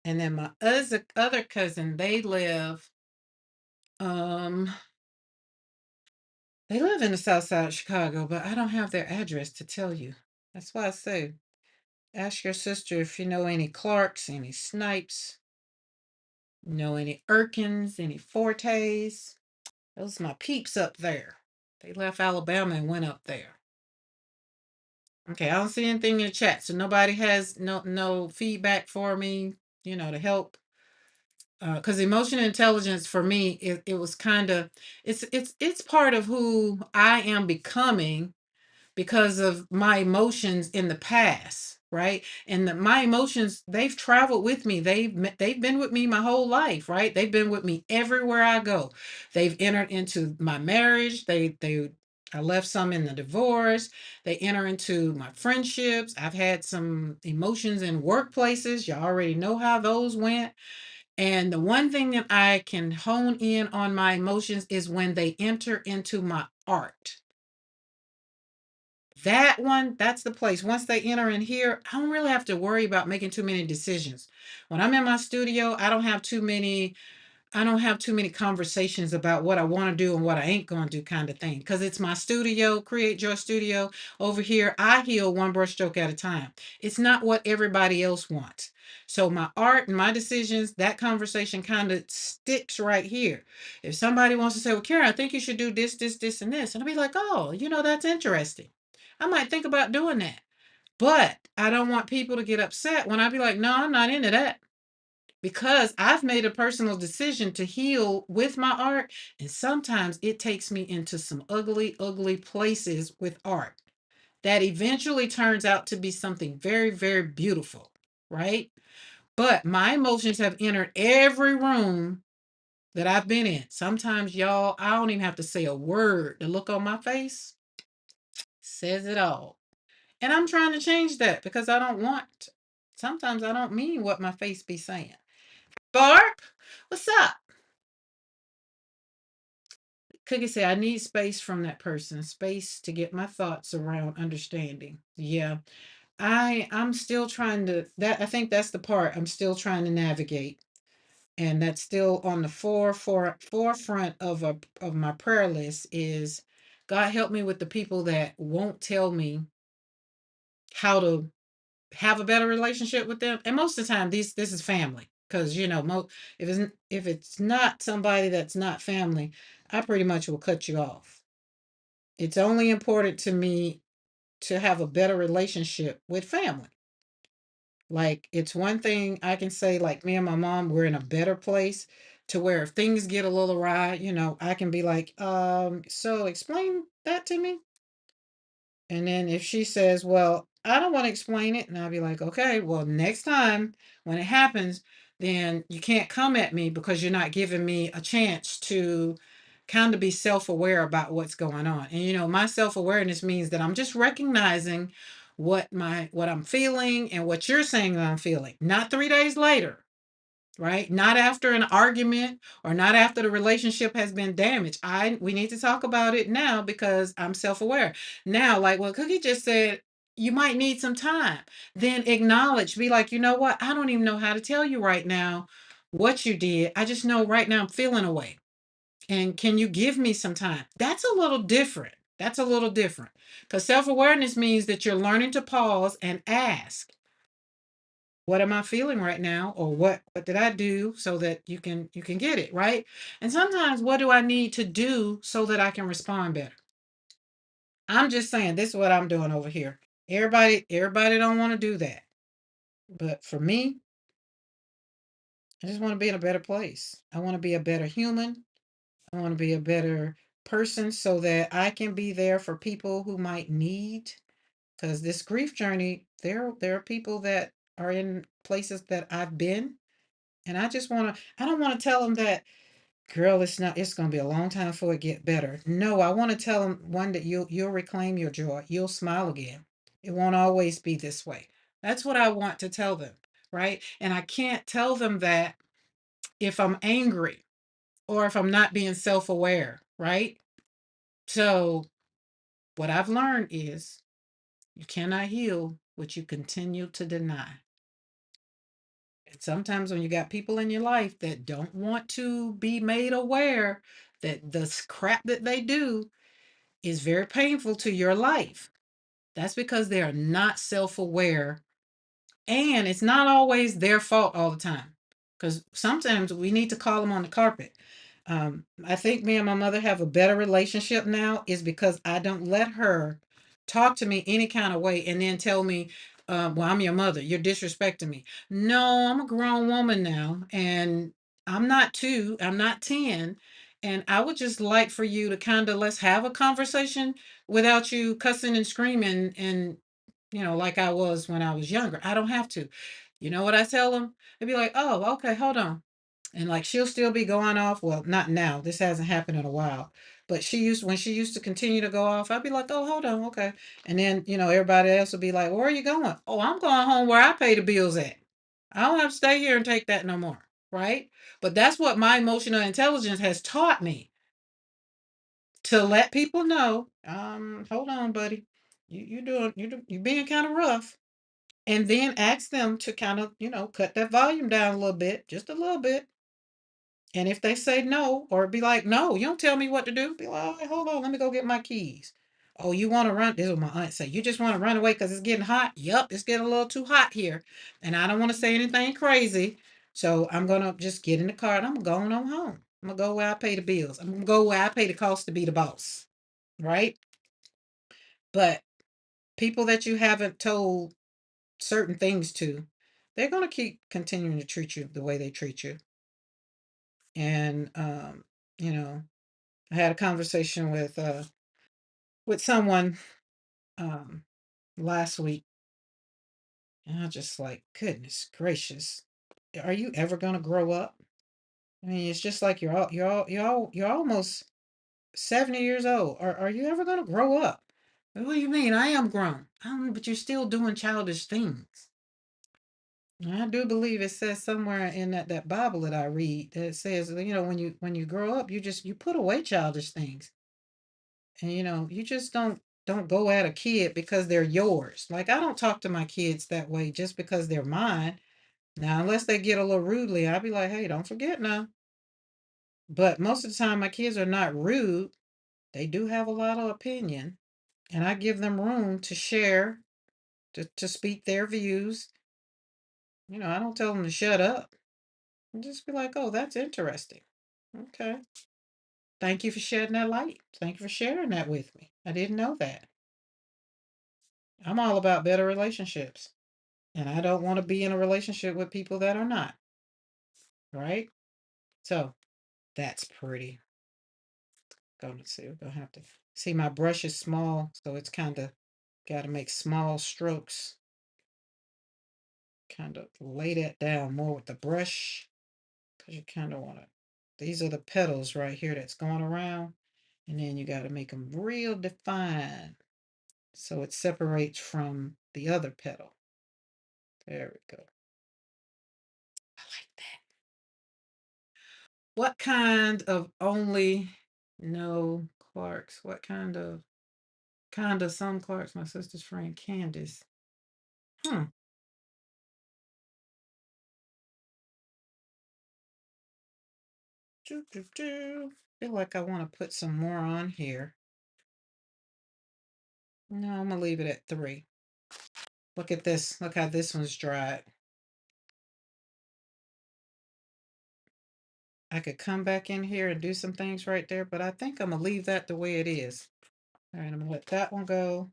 S1: And then my other cousin, um they live in the south side of Chicago, but I don't have their address to tell you. That's why I say ask your sister if you know any Clarks, any Snipes, know any Erkins, any Fortes. Those are my peeps up there. They left Alabama and went up there. Okay, I don't see anything in the chat, so nobody has no feedback for me, to help. Because emotional intelligence for me, it was kind of it's part of who I am becoming because of my emotions in the past. right? And my emotions, they've traveled with me. They've been with me my whole life, right? They've been with me everywhere I go. They've entered into my marriage. They I left some in the divorce. They enter into my friendships. I've had some emotions in workplaces. You already know how those went. And the one thing that I can hone in on my emotions is when they enter into my art. That one, that's the place. Once they enter in here, I don't really have to worry about making too many decisions. When I'm in my studio, I don't have too many conversations about what I want to do and what I ain't going to do kind of thing. Because it's my studio, Create Joy Studio. Over here, I heal one brushstroke at a time. It's not what everybody else wants. So my art and my decisions, that conversation kind of sticks right here. If somebody wants to say, well, Karen, I think you should do this, this, this, and this. And I'll be like, oh, that's interesting. I might think about doing that. But I don't want people to get upset when I be like, no, I'm not into that, because I've made a personal decision to heal with my art. And sometimes it takes me into some ugly, ugly places with art that eventually turns out to be something very, very beautiful, right? But my emotions have entered every room that I've been in. Sometimes, y'all, I don't even have to say a word. The look on my face says it all. And I'm trying to change that because I don't want, sometimes I don't mean what my face be saying. Barb, what's up? Cookie said, I need space from that person, space to get my thoughts around understanding. Yeah. I'm still trying to that I think that's the part I'm still trying to navigate. And that's still on the forefront of my prayer list is God help me with the people that won't tell me how to have a better relationship with them. And most of the time this is family. Because if it's not somebody that's not family, I pretty much will cut you off. It's only important to me to have a better relationship with family. Like, it's one thing I can say, like, me and my mom, we're in a better place to where if things get a little awry, I can be like, so explain that to me. And then if she says, well, I don't want to explain it, and I'll be like, okay, well, next time when it happens, then you can't come at me because you're not giving me a chance to kind of be self-aware about what's going on. And my self-awareness means that I'm just recognizing what I'm feeling and what you're saying that I'm feeling. Not 3 days later, right? Not after an argument or not after the relationship has been damaged. We need to talk about it now because I'm self-aware. Now, like what Cookie just said, you might need some time. Then acknowledge, be like, you know what? I don't even know how to tell you right now what you did. I just know right now I'm feeling away. And can you give me some time? That's a little different. That's a little different. Because self-awareness means that you're learning to pause and ask, what am I feeling right now, or what did I do, so that you can get it right. And sometimes, what do I need to do so that I can respond better? I'm just saying, this is what I'm doing over here. Everybody don't want to do that, but for me, I just want to be in a better place. I want to be a better human. I want to be a better person so that I can be there for people who might need. Because this grief journey, there are people that are in places that I've been. And I don't want to tell them that, girl, it's going to be a long time before it get better. No, I want to tell them, one, that you'll reclaim your joy. You'll smile again. It won't always be this way. That's what I want to tell them, right? And I can't tell them that if I'm angry or if I'm not being self-aware, right? So what I've learned is you cannot heal what you continue to deny. And sometimes when you got people in your life that don't want to be made aware that the crap that they do is very painful to your life, that's because they are not self-aware. And it's not always their fault all the time. Because sometimes we need to call them on the carpet. I think me and my mother have a better relationship now is because I don't let her talk to me any kind of way and then tell me, well, I'm your mother, you're disrespecting me. No, I'm a grown woman now, and I'm not two, I'm not 10. And I would just like for you to kind of, let's have a conversation without you cussing and screaming and like I was when I was younger. I don't have to. You know what I tell them? They'd be like, oh, okay, hold on. And like she'll still be going off. Well, not now. This hasn't happened in a while. But when she used to continue to go off, I'd be like, oh, hold on, okay. And then, everybody else would be like, where are you going? Oh, I'm going home where I pay the bills at. I don't have to stay here and take that no more. Right. But that's what my emotional intelligence has taught me, to let people know, hold on, buddy. You being kind of rough. And then ask them to kind of, cut that volume down a little bit, just a little bit. And if they say no, or be like, no, you don't tell me what to do, be like, all right, hold on, let me go get my keys. Oh, you want to run? This is what my aunt say. You just want to run away because it's getting hot? Yep, it's getting a little too hot here. And I don't want to say anything crazy. So I'm going to just get in the car and I'm going on home. I'm going to go where I pay the bills. I'm going to go where I pay the cost to be the boss. Right? But people that you haven't told certain things to, they're going to keep continuing to treat you the way they treat you. And, you know, I had a conversation with someone um last week, and I was just like, goodness gracious, are you ever gonna grow up? I mean, it's just like you're almost 70 years old. Are you ever gonna grow up? What do you mean? I am grown. But you're still doing childish things. And I do believe it says somewhere in that Bible that I read that it says, when you grow up, you put away childish things. And you just don't go at a kid because they're yours. Like I don't talk to my kids that way just because they're mine. Now, unless they get a little rudely, I'll be like, hey, don't forget now. But most of the time my kids are not rude. They do have a lot of opinion. And I give them room to share, to speak their views. I don't tell them to shut up. I just be like, oh, that's interesting. Okay. Thank you for shedding that light. Thank you for sharing that with me. I didn't know that. I'm all about better relationships. And I don't want to be in a relationship with people that are not. Right? So that's pretty. Gonna see. We're gonna have to see, my brush is small, so it's kind of got to make small strokes. Kind of lay that down more with the brush, because you kind of want to. These are the petals right here that's going around, and then you got to make them real defined so it separates from the other petal. There we go. I like that. What kind of only no Clarks? What kind of some Clarks? My sister's friend Candace. Hmm. Doo, doo, doo. Feel like I want to put some more on here. No, I'm gonna leave it at 3. Look at this. Look how this one's dried. I could come back in here and do some things right there, but I think I'm gonna leave that the way it is. All right, I'm gonna let that one go.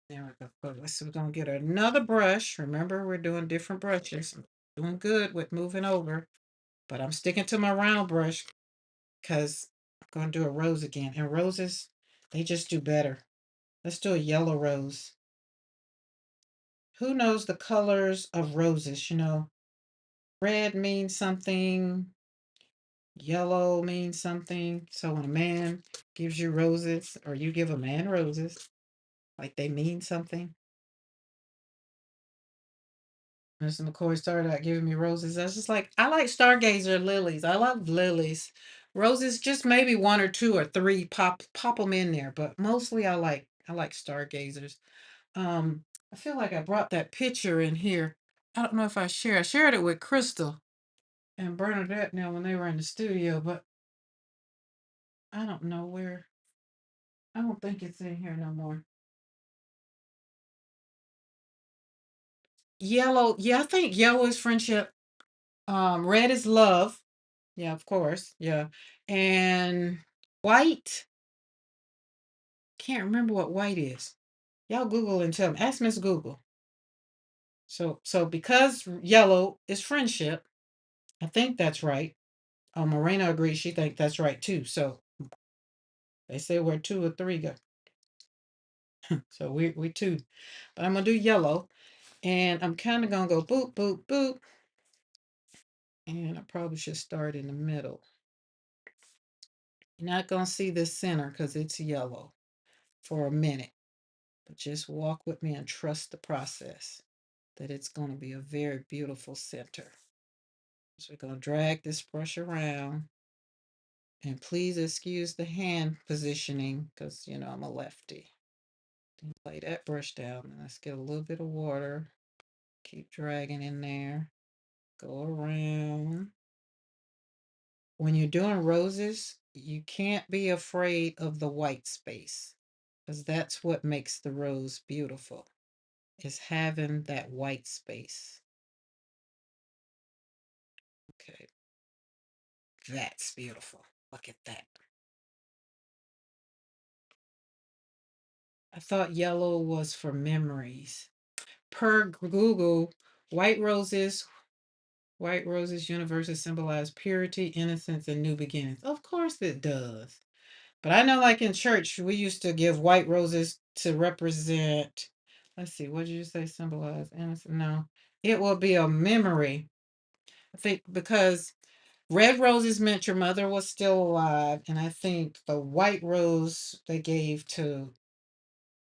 S1: There we go. Let's see, we're gonna get another brush. Remember, we're doing different brushes. I'm doing good with moving over, but I'm sticking to my round brush because I'm gonna do a rose again. And roses, they just do better. Let's do a yellow rose. Who knows the colors of roses? Red means something, yellow means something. So when a man gives you roses, or you give a man roses, like they mean something. Mr. McCoy started out giving me roses. I was just like, I like stargazer lilies. I love lilies. Roses, just maybe 1 or 2 or 3, pop them in there, but mostly I like stargazers. I feel like I brought that picture in here. I don't know if I shared it with Crystal and Bernadette now when they were in the studio, but I don't know where. I don't think it's in here no more. Yellow, yeah, I think yellow is friendship. Red is love. Yeah, of course. Yeah. And white, can't remember what white is. Y'all Google and tell me. Ask Miss Google. So because yellow is friendship, I think that's right. Oh, Morena agrees. She thinks that's right too. So they say where 2 or 3 go. So we two. But I'm gonna do yellow. And I'm kind of gonna go boop, boop, boop. And I probably should start in the middle. You're not gonna see the center because it's yellow for a minute. But just walk with me and trust the process that it's gonna be a very beautiful center. So we're gonna drag this brush around. And please excuse the hand positioning because you know I'm a lefty. Then lay that brush down and let's get a little bit of water. Keep dragging in there. Go around. When you're doing roses, you can't be afraid of the white space because that's what makes the rose beautiful, is having that white space. Okay, that's beautiful. Look at that. I thought yellow was for memories. Per Google, white roses, white roses universes symbolize purity, innocence, and new beginnings. Of course it does. But I know, like in church, we used to give white roses to represent, let's see, what did you say symbolize? Innocent? No, it will be a memory. I think because red roses meant your mother was still alive, and I think the white rose they gave to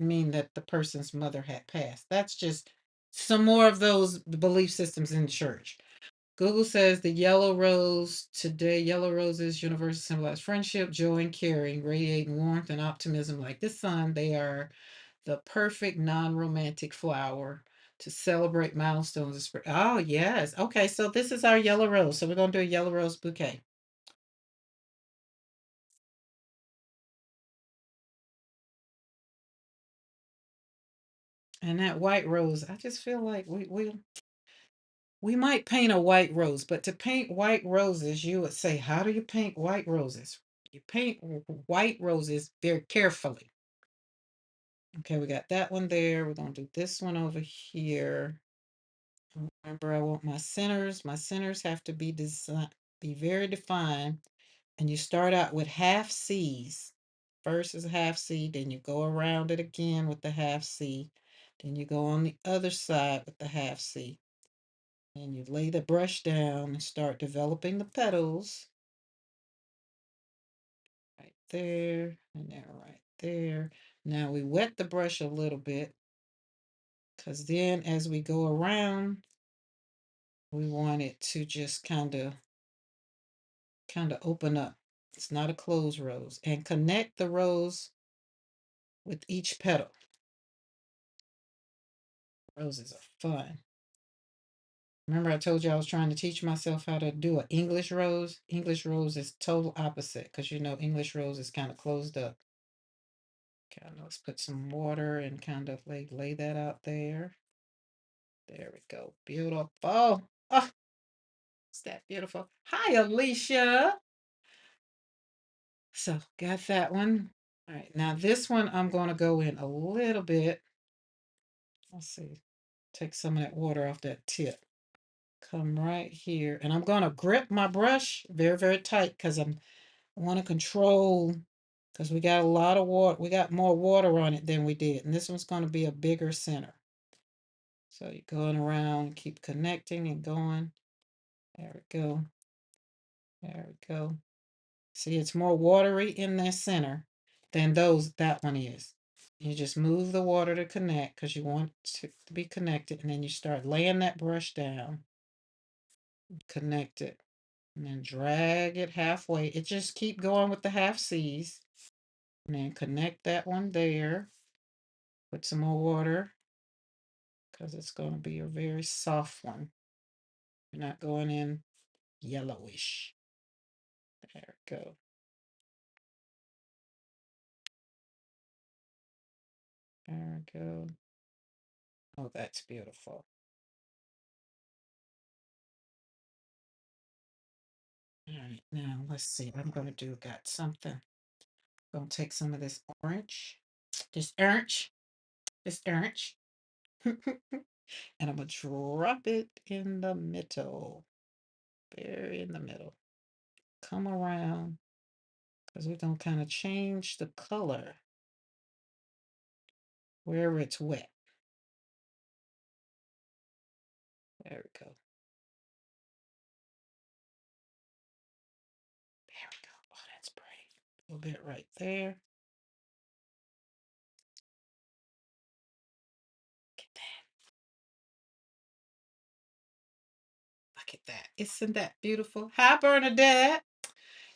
S1: mean that the person's mother had passed. That's just some more of those belief systems in church. Google says the yellow rose today, yellow roses universally symbolize friendship, joy, and caring, radiating warmth and optimism like the sun. They are the perfect non-romantic flower to celebrate milestones of spring. Oh, yes. Okay, so this is our yellow rose. So we're going to do a yellow rose bouquet. And that white rose, I just feel like we might paint a white rose, but to paint white roses, you would say, how do you paint white roses? You paint white roses very carefully. Okay, we got that one there. We're going to do this one over here. Remember, I want my centers. My centers have to be designed, be very defined. And you start out with half C's. First is a half C, then you go around it again with the half C. Then you go on the other side with the half C. And you lay the brush down and start developing the petals. Right there, and then right there. Now we wet the brush a little bit because then as we go around, we want it to just kind of open up. It's not a closed rose. And connect the rose with each petal. Roses are fun. Remember I told you I was trying to teach myself how to do an English rose? English rose is total opposite because you know English rose is kind of closed up. Okay, let's put some water and kind of lay that out there. There we go. Beautiful. Oh, is that beautiful? Hi, Alicia. So got that one. All right, now this one I'm going to go in a little bit. Let's see. Take some of that water off that tip. Come right here. And I'm going to grip my brush very, very tight because I want to control, because we got a lot of water. We got more water on it than we did. And this one's going to be a bigger center. So you're going around, keep connecting and going. There we go. There we go. See, it's more watery in the center than that one is. You just move the water to connect because you want it to be connected, and then you start laying that brush down, connect it, and then drag it halfway. It just keep going with the half C's, and then connect that one there. Put some more water because it's going to be a very soft one. You're not going in yellowish. There we go. There we go. Oh, that's beautiful. All right, now let's see. I'm going to got something. Gonna take some of this orange, this orange, this orange, and I'm gonna drop it in the middle, very in the middle. Come around, because we're gonna kind of change the color. wherever it's wet. There we go. There we go. Oh, that's pretty. A little bit right there. Look at that. Look at that. Isn't that beautiful? Hi, Bernadette.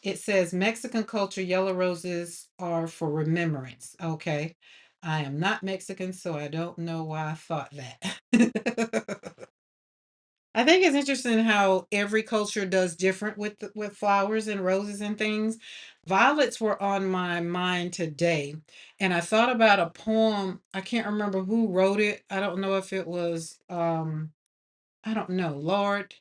S1: It says Mexican culture, yellow roses are for remembrance. Okay. I am not Mexican, so I don't know why I thought that. I think it's interesting how every culture does different with flowers and roses and things. Violets were on my mind today, and I thought about a poem. I can't remember who wrote it. I don't know if it was I don't know, Lord,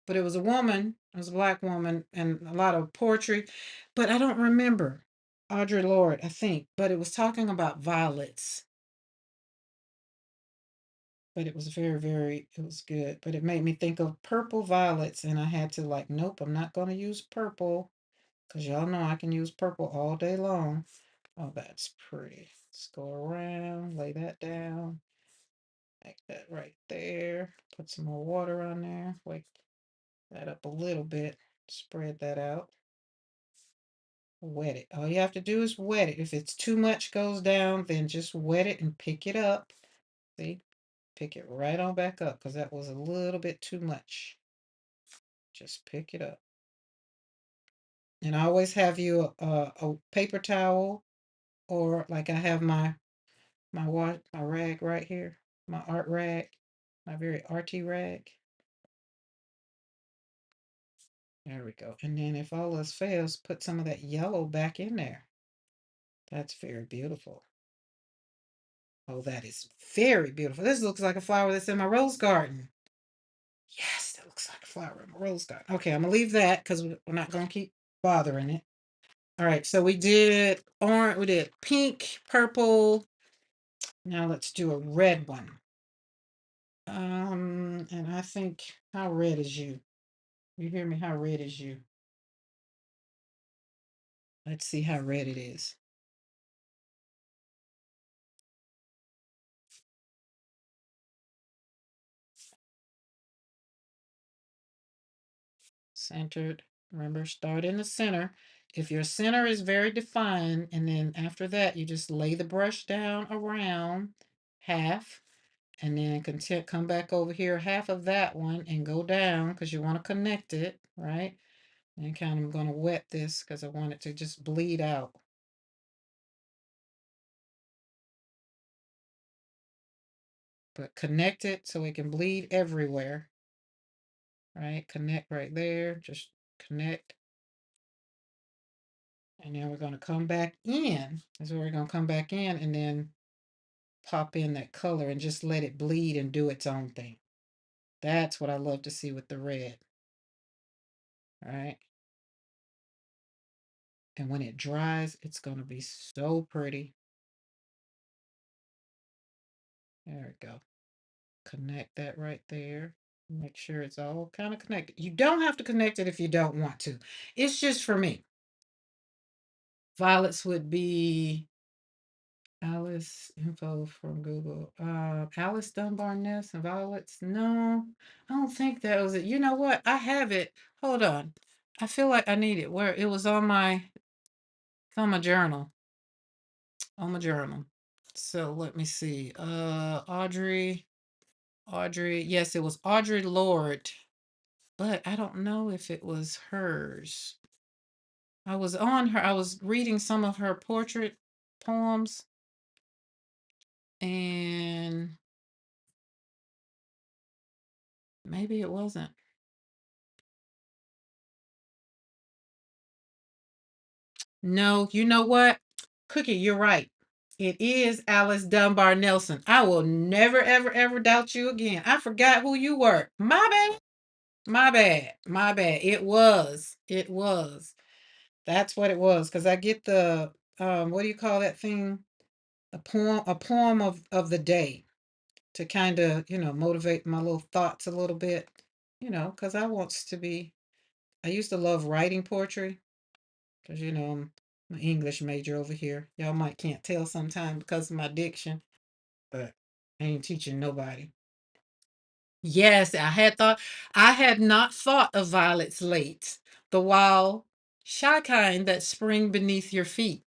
S1: but it was a woman. It was a black woman and a lot of poetry, but I don't remember. Audre Lorde, I think, but it was talking about violets. But it was it was good. But it made me think of purple violets, and I had to like, nope, I'm not going to use purple because y'all know I can use purple all day long. Oh, that's pretty. Let's go around, lay that down, like that right there. Put some more water on there. Wake that up a little bit. Spread that out. Wet it. All you have to do is wet it. If it's too much goes down, then just wet it and pick it up. See? Pick it right on back up because that was a little bit too much. Just pick it up. And I always have you a paper towel, or like I have my rag right here, my art rag, my very arty rag. There we go. And then if all else fails, put some of that yellow back in there. That's very beautiful. Oh, that is very beautiful. This looks like a flower that's in my rose garden. Yes, that looks like a flower in my rose garden. Okay, I'm gonna leave that because we're not gonna keep bothering it. All right, so we did orange, we did pink, purple. Now let's do a red one. And I think, how red is you? You hear me? How red is you? Let's see how red it is. Centered. Remember, start in the center. If your center is very defined, and then after that, you just lay the brush down around half, and then come back over here, half of that one, and go down because you want to connect it, right? And kind of going to wet this because I want it to just bleed out. But connect it so it can bleed everywhere, right? Connect right there, just connect. And then we're going to come back in. That's where we're going to come back in and then pop in that color and just let it bleed and do its own thing. That's what I love to see with the red, right? And when it dries, it's going to be so pretty. There we go. Connect that right there. Make sure it's all kind of connected. You don't have to connect it if you don't want to. It's just for me. Violets would be Alice info from Google. Alice Dunbar Ness and Violets. No, I don't think that was it. You know what? I have it. Hold on. I feel like I need it. Where it was it's on my journal. On my journal. So let me see. Audrey. Yes, it was Audre Lorde, but I don't know if it was hers. I was reading some of her portrait poems, and maybe it wasn't. No, you know what? Cookie, you're right. It is Alice Dunbar Nelson. I will never, ever, ever doubt you again. I forgot who you were. My bad. My bad. My bad. It was. It was. That's what it was. Because I get the what do you call that thing? A poem of the day to kind of, motivate my little thoughts a little bit, because I used to love writing poetry because, I'm an English major over here. Y'all might can't tell sometimes because of my diction. but I ain't teaching nobody. Yes, I had not thought of violets late, the wild, shy kind that spring beneath your feet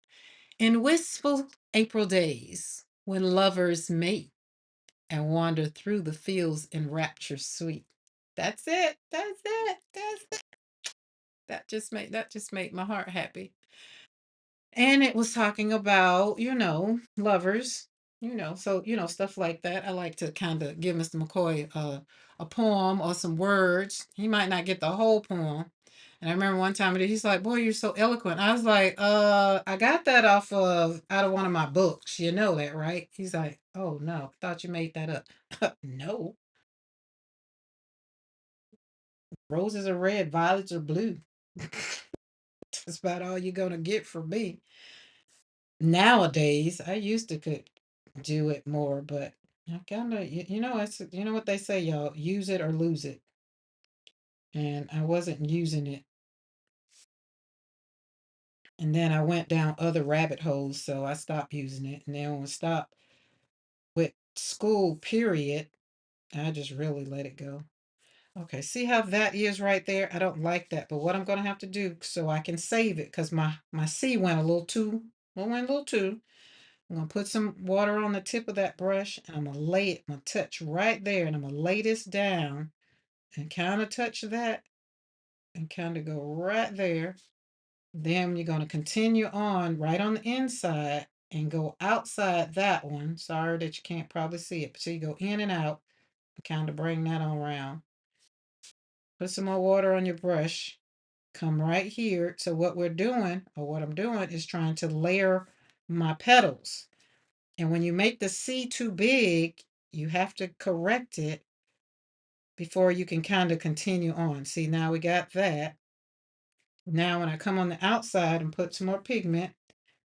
S1: in wistful April days when lovers mate and wander through the fields in rapture sweet. That's it. That's it. That's it. That just made my heart happy. And it was talking about, lovers, so, stuff like that. I like to kind of give Mr. McCoy a poem or some words. He might not get the whole poem. And I remember one time he's like, "Boy, you're so eloquent." I was like, I got that out of one of my books. You know that, right?" He's like, "Oh no, thought you made that up." No, roses are red, violets are blue. That's about all you're gonna get from me. Nowadays, I used to could do it more, but I kind of, it's what they say, y'all, use it or lose it. And I wasn't using it. And then I went down other rabbit holes, so I stopped using it. And then when I stopped with school, period, I just really let it go. Okay, see how that is right there? I don't like that, but what I'm gonna have to do so I can save it, because my C went a little too, well, went a little too. I'm gonna put some water on the tip of that brush and I'm gonna lay it, I'm gonna touch right there, and I'm gonna lay this down and kind of touch that and kind of go right there. Then you're gonna continue on right on the inside and go outside that one. Sorry that you can't probably see it, but so you go in and out and kind of bring that on around. Put some more water on your brush. Come right here. So what we're doing, or what I'm doing, is trying to layer my petals. And when you make the C too big, you have to correct it before you can kind of continue on. See, now we got that. Now, when I come on the outside and put some more pigment,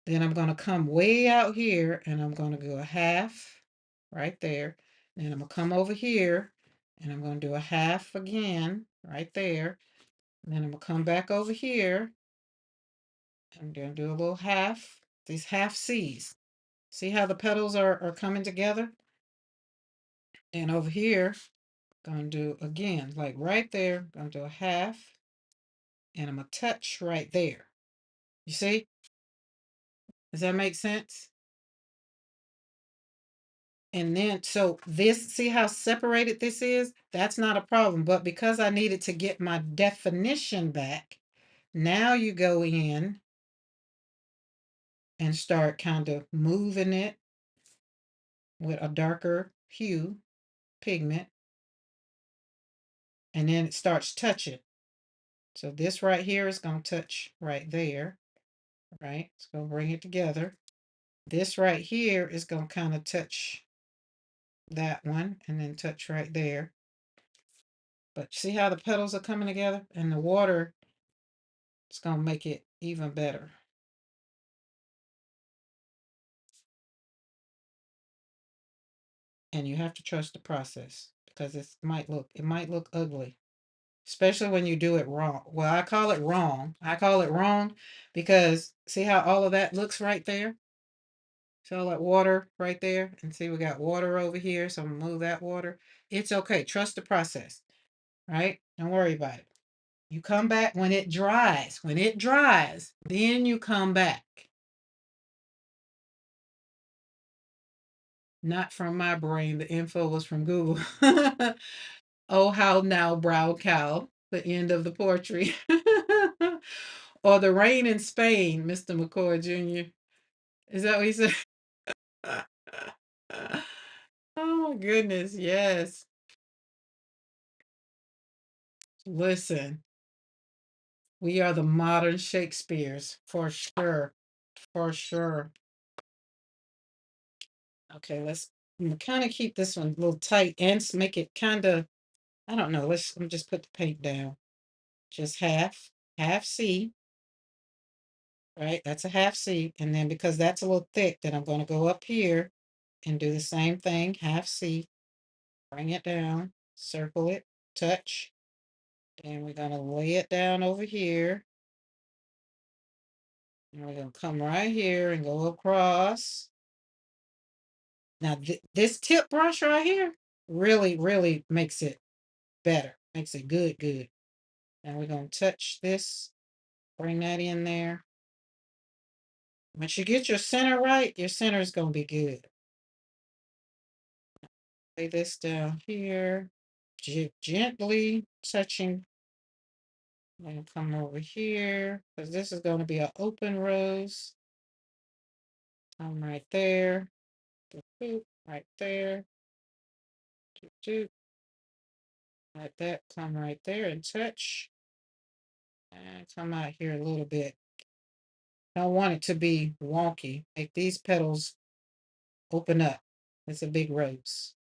S1: then I'm going to come way out here and I'm going to go a half right there. Then I'm going to come over here and I'm going to do a half again right there. And then I'm going to come back over here. I'm going to do a little half, these half C's. See how the petals are coming together? And over here, gonna do again, like right there, gonna do a half, and I'm gonna touch right there. You see? Does that make sense? And then, so this, see how separated this is? That's not a problem. But because I needed to get my definition back, now you go in and start kind of moving it with a darker hue pigment, and then it starts touching. So this right here is going to touch right there, right? It's going to bring it together. This right here is going to kind of touch that one and then touch right there. But see how the petals are coming together? And the water is going to make it even better. And you have to trust the process, because it might look ugly, especially when you do it wrong. Well, I call it wrong. I call it wrong because see how all of that looks right there? See all that water right there? And see, we got water over here. So I'm going to move that water. It's okay. Trust the process, right? Don't worry about it. You come back when it dries. When it dries, then you come back. Not from my brain. The info was from Google. Oh, how now, brow cow. The end of the poetry. Or the rain in Spain, Mr. McCoy Jr. Is that what he said? Oh my goodness, yes. Listen, we are the modern Shakespeare's for sure. For sure. Okay, let's kind of keep this one a little tight and make it kind of, I don't know, let me just put the paint down. Just half C, right? That's a half C. And then because that's a little thick, then I'm going to go up here and do the same thing, half C, bring it down, circle it, touch. And we're going to lay it down over here. And we're going to come right here and go across. Now, this tip brush right here really, really makes it better. Makes it good, good. And we're going to touch this, bring that in there. Once you get your center right, your center is going to be good. Lay this down here, gently touching. And come over here, because this is going to be an open rose. Come right there. Right there. Like that. Come right there and touch. And come out here a little bit. Don't want it to be wonky. Make these petals open up. It's a big rose.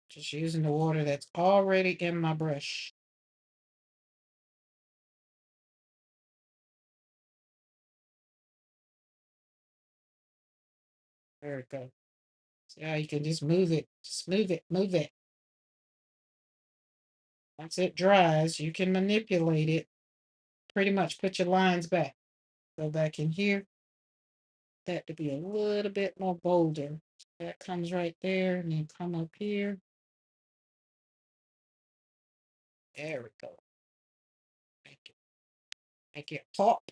S1: Just using the water that's already in my brush. There we go. See how you can just move it. Just move it, move it. Once it dries, you can manipulate it. Pretty much put your lines back. Go back in here. That to be a little bit more bolder. That comes right there and then come up here. There we go. Make it pop.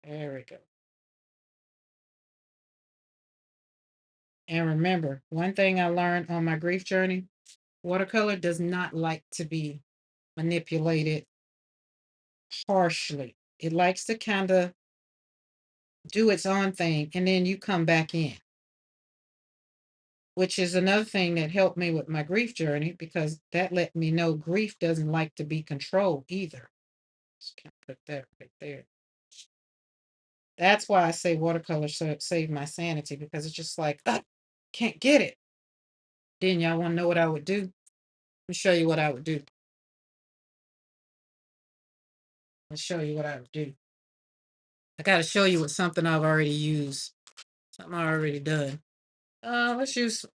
S1: There we go. And remember, one thing I learned on my grief journey, watercolor does not like to be manipulated harshly. It likes to kind of do its own thing and then you come back in, which is another thing that helped me with my grief journey because that let me know grief doesn't like to be controlled either. Just kind of put that right there. That's why I say watercolor saved my sanity because it's just like, can't get it. Then y'all want to know what I would do? Let me show you what I would do. Let's show you what I would do. I got to show you with something I've already used, something I already done. Let's use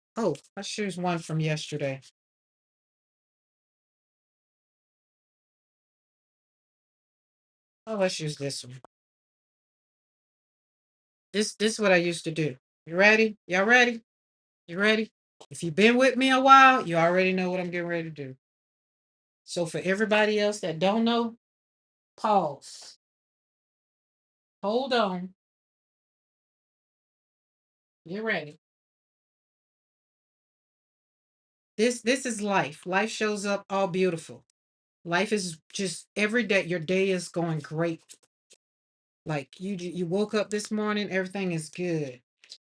S1: one from yesterday. Oh, let's use this one. This is what I used to do. You ready? Y'all ready? You ready? If you've been with me a while, you already know what I'm getting ready to do. So for everybody else that don't know, pause. Hold on. Get ready. This is life. Life shows up all beautiful. Life is just every day. Your day is going great. Like you woke up this morning, everything is good.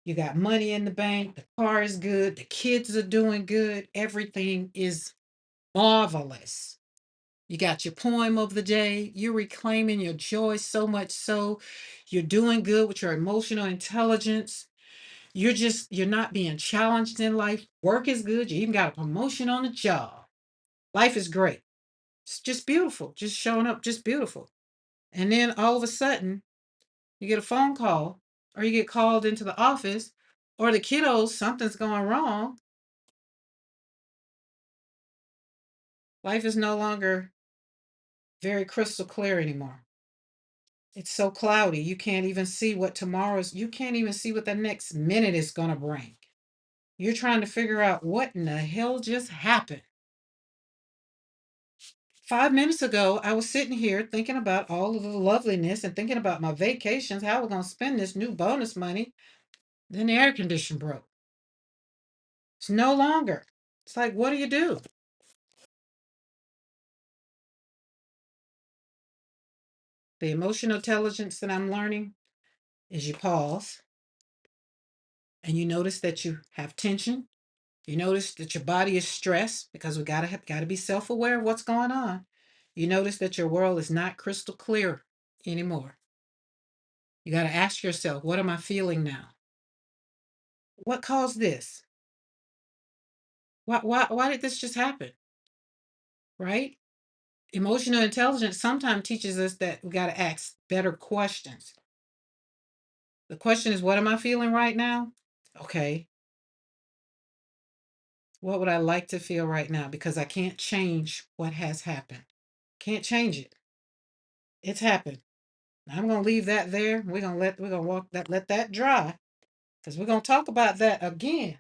S1: You got money in the bank, the car is good, the kids are doing good, everything is marvelous. You got your poem of the day, you're reclaiming your joy so much so you're doing good with your emotional intelligence. You're not being challenged in life. Work is good. You even got a promotion on the job. Life is great. It's just beautiful. Just showing up, just beautiful. And then all of a sudden, you get a phone call or you get called into the office or the kiddos, something's going wrong. Life is no longer very crystal clear anymore. It's so cloudy. You can't even see what you can't even see what the next minute is going to bring. You're trying to figure out what in the hell just happened. 5 minutes ago, I was sitting here thinking about all of the loveliness and thinking about my vacations, how we're going to spend this new bonus money. Then the air conditioner broke. It's no longer. It's like, what do you do? The emotional intelligence that I'm learning is you pause and you notice that you have tension. You notice that your body is stressed because we gotta be self-aware of what's going on. You notice that your world is not crystal clear anymore. You gotta ask yourself, what am I feeling now? What caused this? Why did this just happen? Right? Emotional intelligence sometimes teaches us that we gotta ask better questions. The question is, what am I feeling right now? Okay, what would I like to feel right now? Because I can't change what has happened. Can't change it. It's happened. I'm gonna leave that there. We're gonna let that dry because we're gonna talk about that again.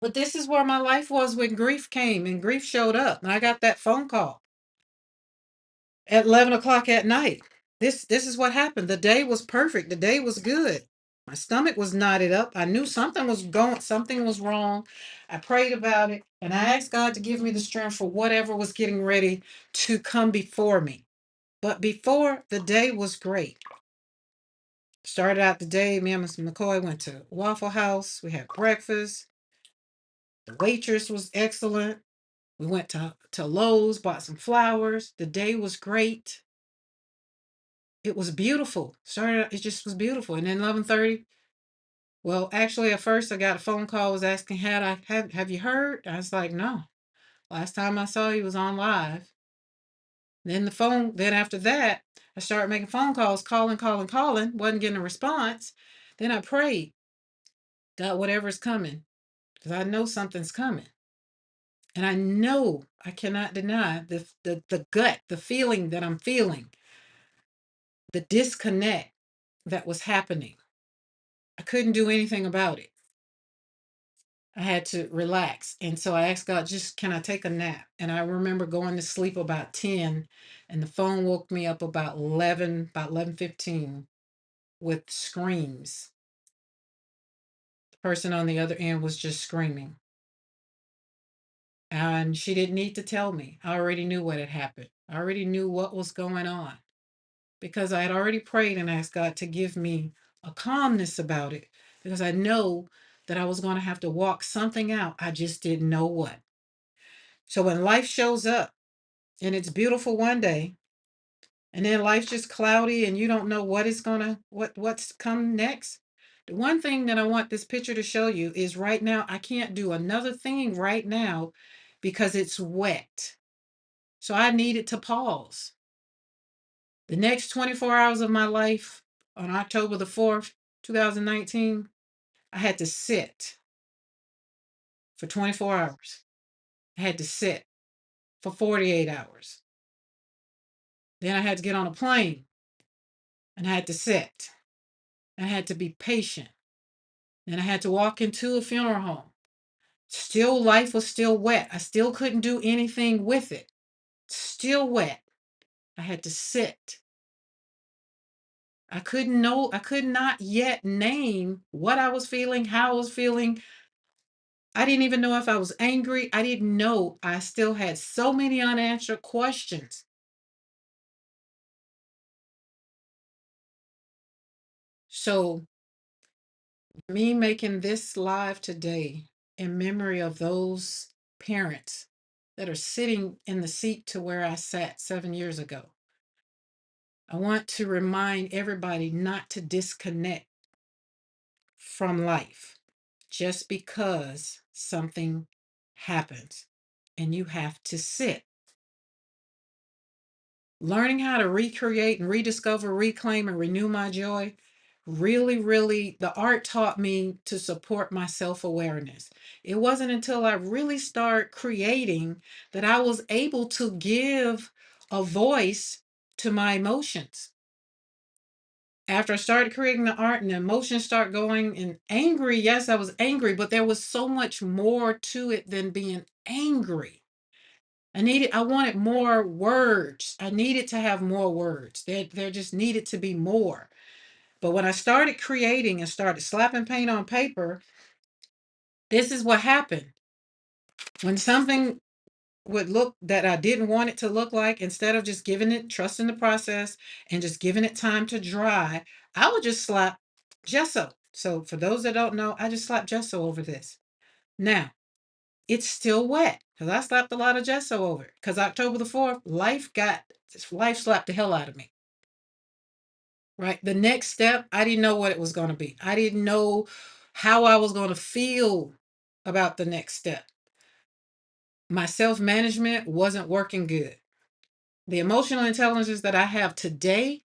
S1: But this is where my life was when grief came and grief showed up. And I got that phone call at 11 o'clock at night. This is what happened. The day was perfect. The day was good. My stomach was knotted up. I knew something was wrong. I prayed about it and I asked God to give me the strength for whatever was getting ready to come before me. But before, the day was great. Started out the day, me and Mr. McCoy went to Waffle House. We had breakfast. The waitress was excellent. We went to Lowe's, bought some flowers. The day was great. It was beautiful. It just was beautiful. And then 11:30, well, actually at first I got a phone call was asking, have you heard? I was like, no. Last time I saw you was on live. Then after that, I started making phone calls, calling, wasn't getting a response. Then I prayed, God, whatever's coming, because I know something's coming. And I know I cannot deny the gut, the feeling that I'm feeling, the disconnect that was happening. I couldn't do anything about it. I had to relax. And so I asked God, just can I take a nap? And I remember going to sleep about 10 and the phone woke me up about 11:15 with screams. The person on the other end was just screaming. And she didn't need to tell me. I already knew what had happened. I already knew what was going on because I had already prayed and asked God to give me a calmness about it because I know that I was going to have to walk something out. I just didn't know what. So when life shows up and it's beautiful one day and then life's just cloudy and you don't know what's come next. The one thing that I want this picture to show you is right now I can't do another thing right now because it's wet. So I needed to pause. The next 24 hours of my life on October the 4th, 2019, I had to sit for 24 hours. I had to sit for 48 hours. Then I had to get on a plane and I had to sit. I had to be patient. Then I had to walk into a funeral home. Still, life was still wet. I still couldn't do anything with it. Still wet. I had to sit. I could not yet name what I was feeling, how I was feeling. I didn't even know if I was angry. I didn't know. I still had so many unanswered questions. So, me making this live today in memory of those parents that are sitting in the seat to where I sat 7 years ago. I want to remind everybody not to disconnect from life just because something happens and you have to sit. Learning how to recreate and rediscover, reclaim, and renew my joy really, the art taught me to support my self awareness. It wasn't until I really started creating that I was able to give a voice to my emotions. After I started creating the art and the emotions start going and angry, yes, I was angry, but there was so much more to it than being angry. I wanted more words. I needed to have more words. There just needed to be more. But when I started creating and started slapping paint on paper, this is what happened. When something would look that I didn't want it to look like, instead of just giving it, trusting the process and just giving it time to dry, I would just slap gesso. So for those that don't know, I just slapped gesso over this. Now, it's still wet because I slapped a lot of gesso over it. Because October the 4th, life slapped the hell out of me. Right? The next step, I didn't know what it was going to be. I didn't know how I was going to feel about the next step. My self-management wasn't working good. The emotional intelligence that I have today,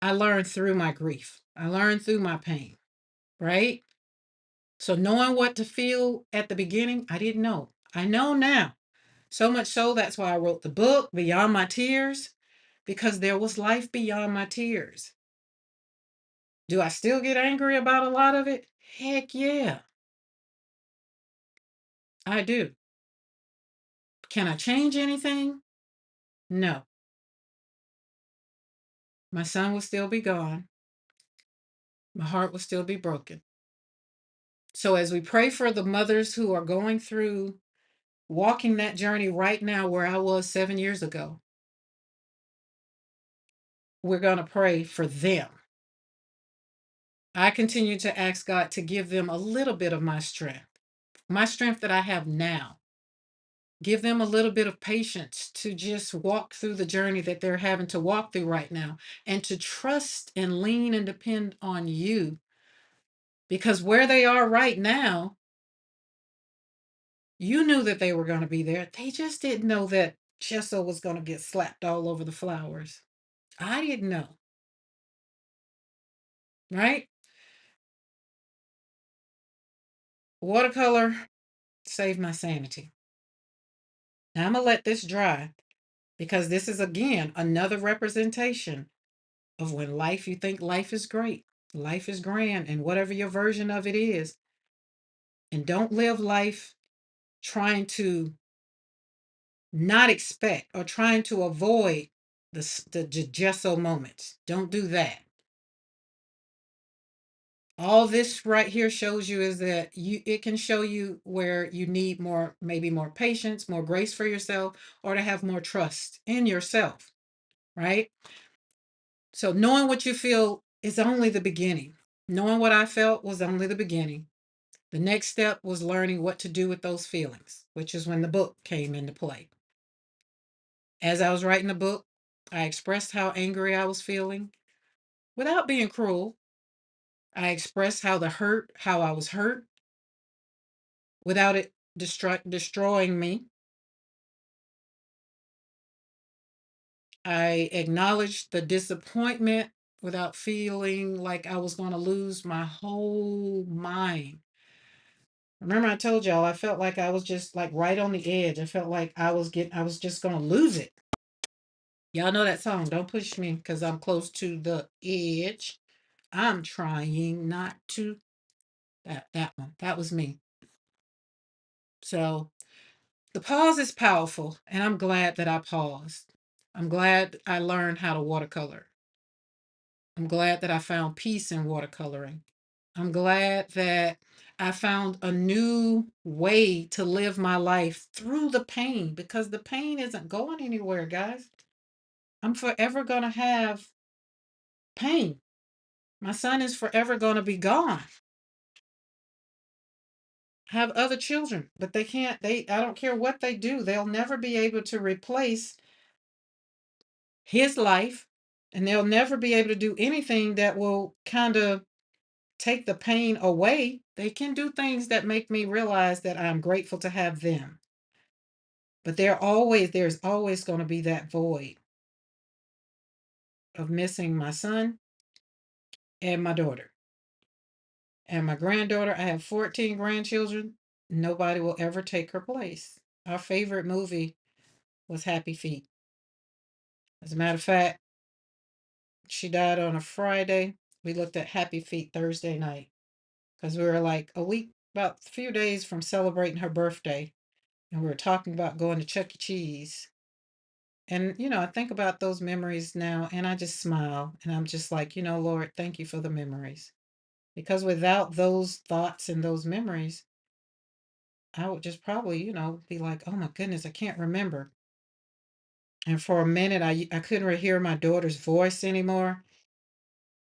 S1: I learned through my grief. I learned through my pain, right? So knowing what to feel at the beginning, I didn't know. I know now. So much so that's why I wrote the book, Beyond My Tears, because there was life beyond my tears. Do I still get angry about a lot of it? Heck yeah, I do. Can I change anything? No. My son will still be gone. My heart will still be broken. So, as we pray for the mothers who are going through walking that journey right now where I was 7 years ago, we're going to pray for them. I continue to ask God to give them a little bit of my strength that I have now. Give them a little bit of patience to just walk through the journey that they're having to walk through right now, and to trust and lean and depend on you, because where they are right now, you knew that they were going to be there. They just didn't know that gesso was going to get slapped all over the flowers. I didn't know, right? Watercolor saved my sanity. Now I'm going to let this dry, because this is, again, another representation of when life, you think life is great, life is grand, and whatever your version of it is. And don't live life trying to not expect or trying to avoid the gesso moments. Don't do that. All this right here shows you is that it can show you where you need more, maybe more patience, more grace for yourself, or to have more trust in yourself, right? So knowing what you feel is only the beginning. Knowing what I felt was only the beginning. The next step was learning what to do with those feelings, which is when the book came into play. As I was writing the book, I expressed how angry I was feeling without being cruel. I expressed how I was hurt without it destroying me. I acknowledged the disappointment without feeling like I was going to lose my whole mind. Remember I told y'all I felt like I was just like right on the edge. I felt like I was just going to lose it. Y'all know that song, Don't Push Me Because I'm Close to the Edge. I'm trying not to. That one. That was me. So the pause is powerful, and I'm glad that I paused. I'm glad I learned how to watercolor. I'm glad that I found peace in watercoloring. I'm glad that I found a new way to live my life through the pain, because the pain isn't going anywhere, guys. I'm forever going to have pain. My son is forever going to be gone. I have other children, but they can't, I don't care what they do, they'll never be able to replace his life, and they'll never be able to do anything that will kind of take the pain away. They can do things that make me realize that I'm grateful to have them. But there's always going to be that void of missing my son and my daughter. And my granddaughter, I have 14 grandchildren. Nobody will ever take her place. Our favorite movie was Happy Feet. As a matter of fact, she died on a Friday. We looked at Happy Feet Thursday night, because we were like about a few days from celebrating her birthday. And we were talking about going to Chuck E. Cheese. And, I think about those memories now, and I just smile, and I'm just like, Lord, thank you for the memories. Because without those thoughts and those memories, I would just probably, be like, oh my goodness, I can't remember. And for a minute, I couldn't hear my daughter's voice anymore.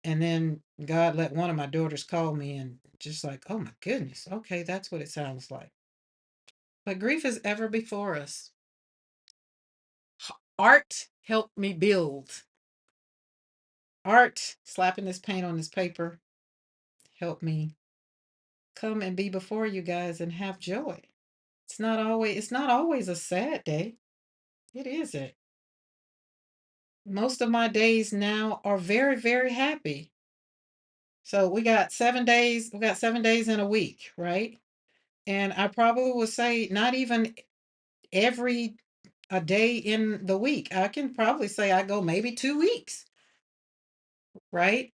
S1: And then God let one of my daughters call me, and just like, oh my goodness, okay, that's what it sounds like. But grief is ever before us. Art helped me build. Art, slapping this paint on this paper, helped me come and be before you guys and have joy. It's not always a sad day. It isn't. Most of my days now are very, very happy. So we got 7 days in a week, right? And I probably would say not even every a day in the week. I can probably say I go maybe 2 weeks, right?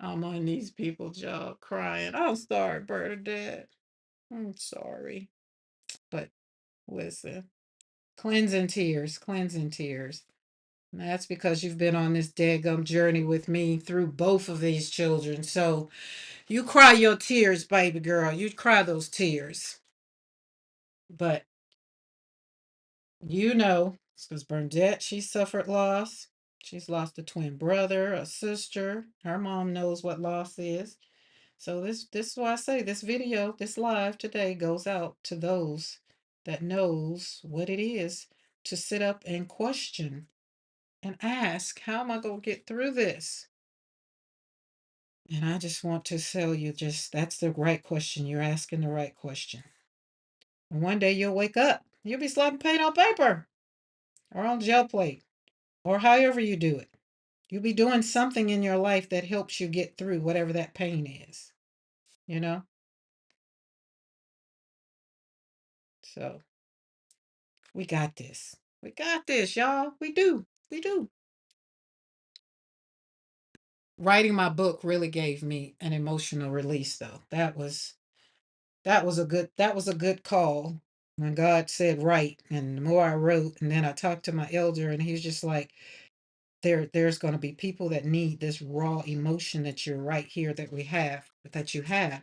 S1: I'm on these people's job crying. I'm sorry, Bernadette. I'm sorry. But listen, cleansing tears, cleansing tears. And that's because you've been on this daggum journey with me through both of these children. So you cry your tears, baby girl. You cry those tears. But you know, because Bernadette, she suffered loss. She's lost a twin brother, a sister. Her mom knows what loss is. So this is why I say this video, this live today goes out to those that knows what it is to sit up and question and ask, how am I going to get through this? And I just want to tell you, just that's the right question. You're asking the right question. And one day you'll wake up, you'll be slapping paint on paper or on gel plate or however you do it. You'll be doing something in your life that helps you get through whatever that pain is, you know? So we got this. We got this, y'all. We do. We do. Writing my book really gave me an emotional release though. That was a good call when God said write, and the more I wrote, and then I talked to my elder, and he's just like, there's going to be people that need this raw emotion that you're right here that you have.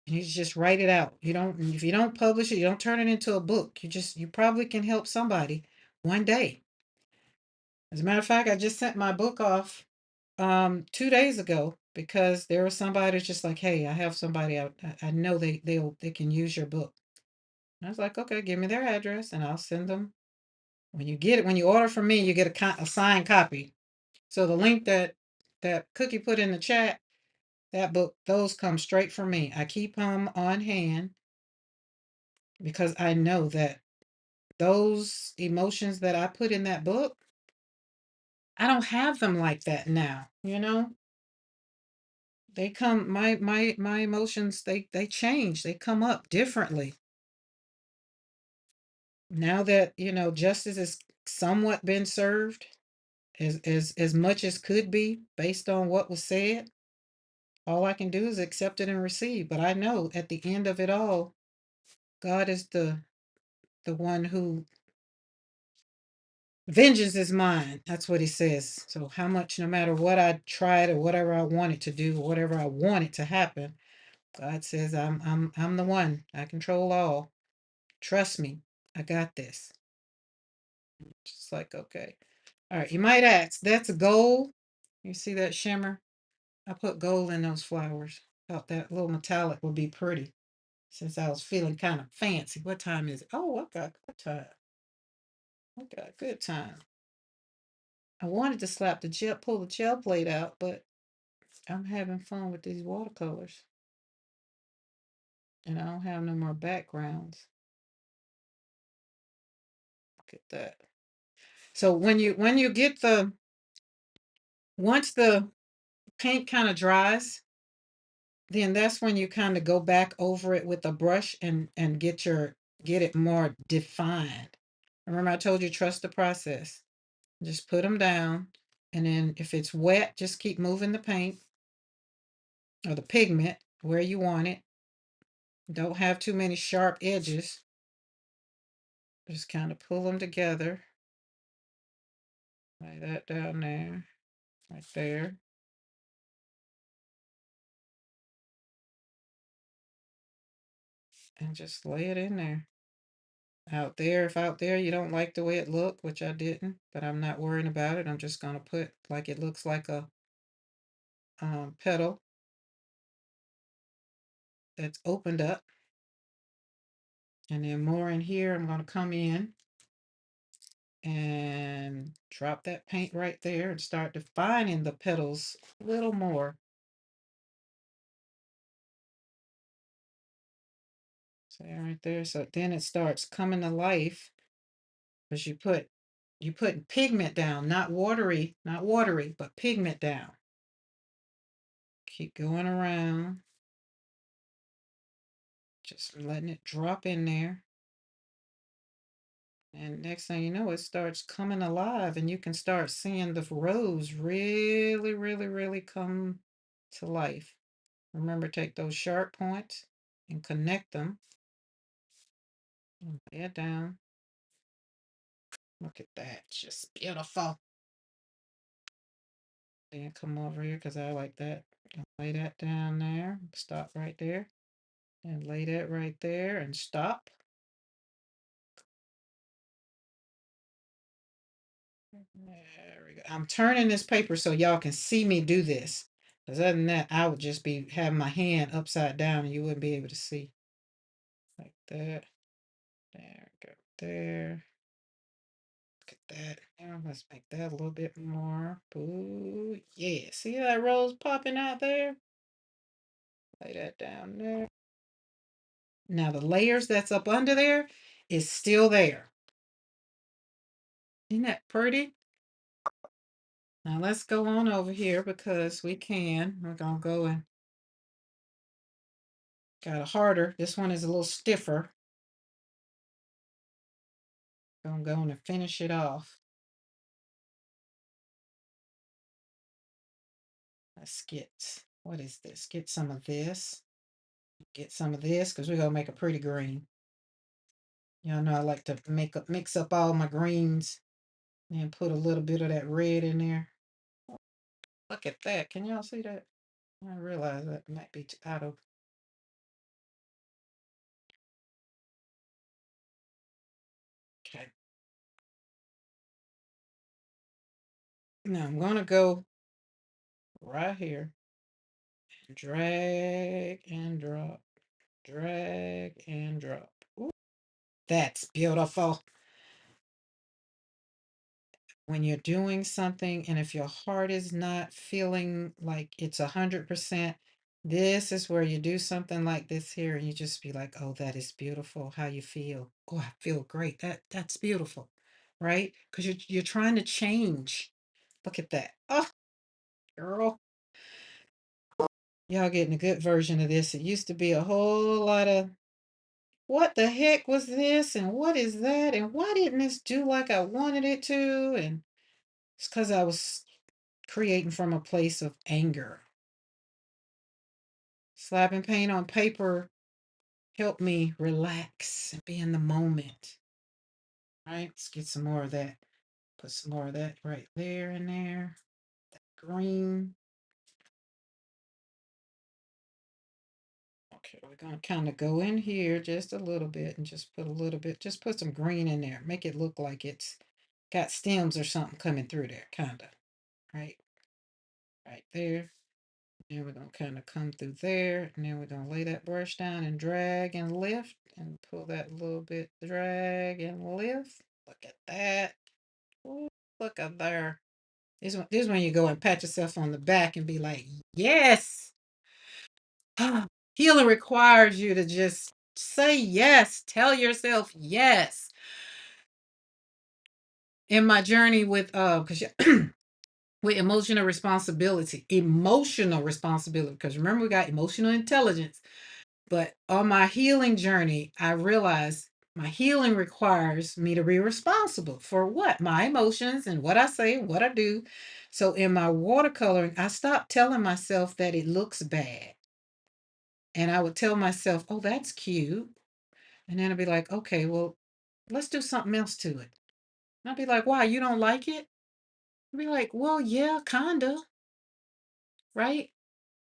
S1: And you just write it out. You don't if you don't publish it, you don't turn it into a book. You probably can help somebody one day. As a matter of fact, I just sent my book off 2 days ago because there was somebody that's just like, hey, I have somebody out. I know they can use your book. And I was like, okay, give me their address and I'll send them. When you get it, when you order from me, you get a signed copy. So the link that Cookie put in the chat, that book, those come straight from me. I keep them on hand because I know that those emotions that I put in that book, I don't have them like that now, you know? They come my emotions, they change. They come up differently. Now that, justice has somewhat been served as much as could be based on what was said, all I can do is accept it and receive. But I know at the end of it all, God is the one who vengeance is mine. That's what he says. So how much, no matter what I tried or whatever I wanted to do, or whatever I wanted to happen, God says I'm the one. I control all. Trust me. I got this. Just like, okay. All right. You might ask, that's gold. You see that shimmer? I put gold in those flowers. Thought that little metallic would be pretty since I was feeling kind of fancy. What time is it? Oh, I got good time. I got good time. I wanted to pull the gel plate out, but I'm having fun with these watercolors. And I don't have no more backgrounds. Look at that. So when you get once the paint kind of dries, then that's when you kind of go back over it with a brush and get it more defined. Remember I told you trust the process. Just put them down, and then if it's wet, just keep moving the paint or the pigment where you want it. Don't have too many sharp edges. Just kind of pull them together. Lay that down there, right there. And just lay it in there. Out there, if out there you don't like the way it looked, which I didn't, but I'm not worrying about it. I'm just going to put like it looks like a petal that's opened up. And then more in here, I'm going to come in and drop that paint right there and start defining the petals a little more. So right there. So then it starts coming to life because you put pigment down, not watery, but pigment down. Keep going around, just letting it drop in there. And next thing you know, it starts coming alive and you can start seeing the rows really, really, really come to life. Remember, take those sharp points and connect them. And lay it down. Look at that. Just beautiful. Then come over here because I like that. Lay that down there. Stop right there. And lay that right there and stop. There we go. I'm turning this paper so y'all can see me do this. Because other than that, I would just be having my hand upside down and you wouldn't be able to see. Like that. There we go. There. Look at that. Now let's make that a little bit more. Ooh, yeah. See that rose popping out there? Lay that down there. Now the layers that's up under there is still there. Isn't that pretty? Now let's go on over here because we can. We're gonna go and got a harder. This one is a little stiffer. Gonna go and finish it off. Let's get, what is this? Get some of this. Get some of this because we're gonna make a pretty green. Y'all know I like to mix up all my greens and put a little bit of that red in there. Look at that. Can y'all see that? I realize that might be out of. Okay. Now I'm gonna go right here. Drag and drop. Drag and drop. Ooh, that's beautiful. When you're doing something and if your heart is not feeling like it's 100%, this is where you do something like this here and you just be like, oh, that is beautiful. How you feel? Oh, I feel great. That's beautiful, right? Because you're trying to change. Look at that. Oh, girl, y'all getting a good version of this. It used to be a whole lot of what the heck was this and what is that and why didn't this do like I wanted it to? And it's because I was creating from a place of anger. Slapping paint on paper helped me relax and be in the moment. All right, let's get some more of that. Put some more of that right there in there. That green. Okay, we're gonna kind of go in here just a little bit and just put a little bit, just put some green in there. Make it look like it's got stems or something coming through there, kind of. Right, right there. And we're going to kind of come through there. And then we're going to lay that brush down and drag and lift. And pull that a little bit. Drag and lift. Look at that. Ooh, look up there. This is when you go and pat yourself on the back and be like, yes. Healing requires you to just say yes. Tell yourself yes. In my journey with because with emotional responsibility, because remember we got emotional intelligence. But on my healing journey, I realized my healing requires me to be responsible for what? My emotions and what I say, what I do. So in my watercoloring, I stopped telling myself that it looks bad. And I would tell myself, oh, that's cute. And then I'd be like, okay, well, let's do something else to it. And I'd be like, why, you don't like it? I'd be like, well, yeah, kinda, right?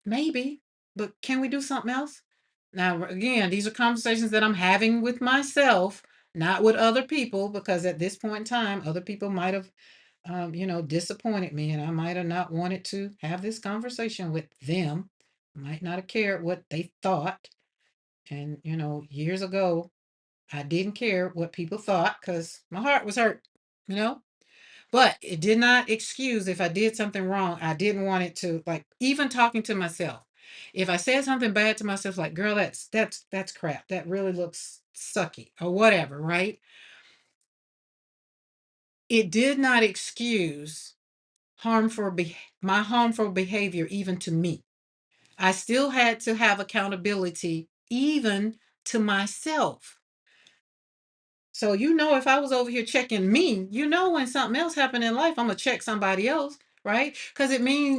S1: Maybe, but can we do something else? Now, again, these are conversations that I'm having with myself, not with other people, because at this point in time, other people might have, disappointed me, and I might have not wanted to have this conversation with them. Might not have cared what they thought. And, years ago, I didn't care what people thought because my heart was hurt, you know? But it did not excuse if I did something wrong. I didn't want it to, like, even talking to myself. If I said something bad to myself, like, girl, that's crap. That really looks sucky or whatever, right? It did not excuse my harmful behavior even to me. I still had to have accountability even to myself. So, if I was over here checking me, when something else happened in life, I'm gonna check somebody else, right? Because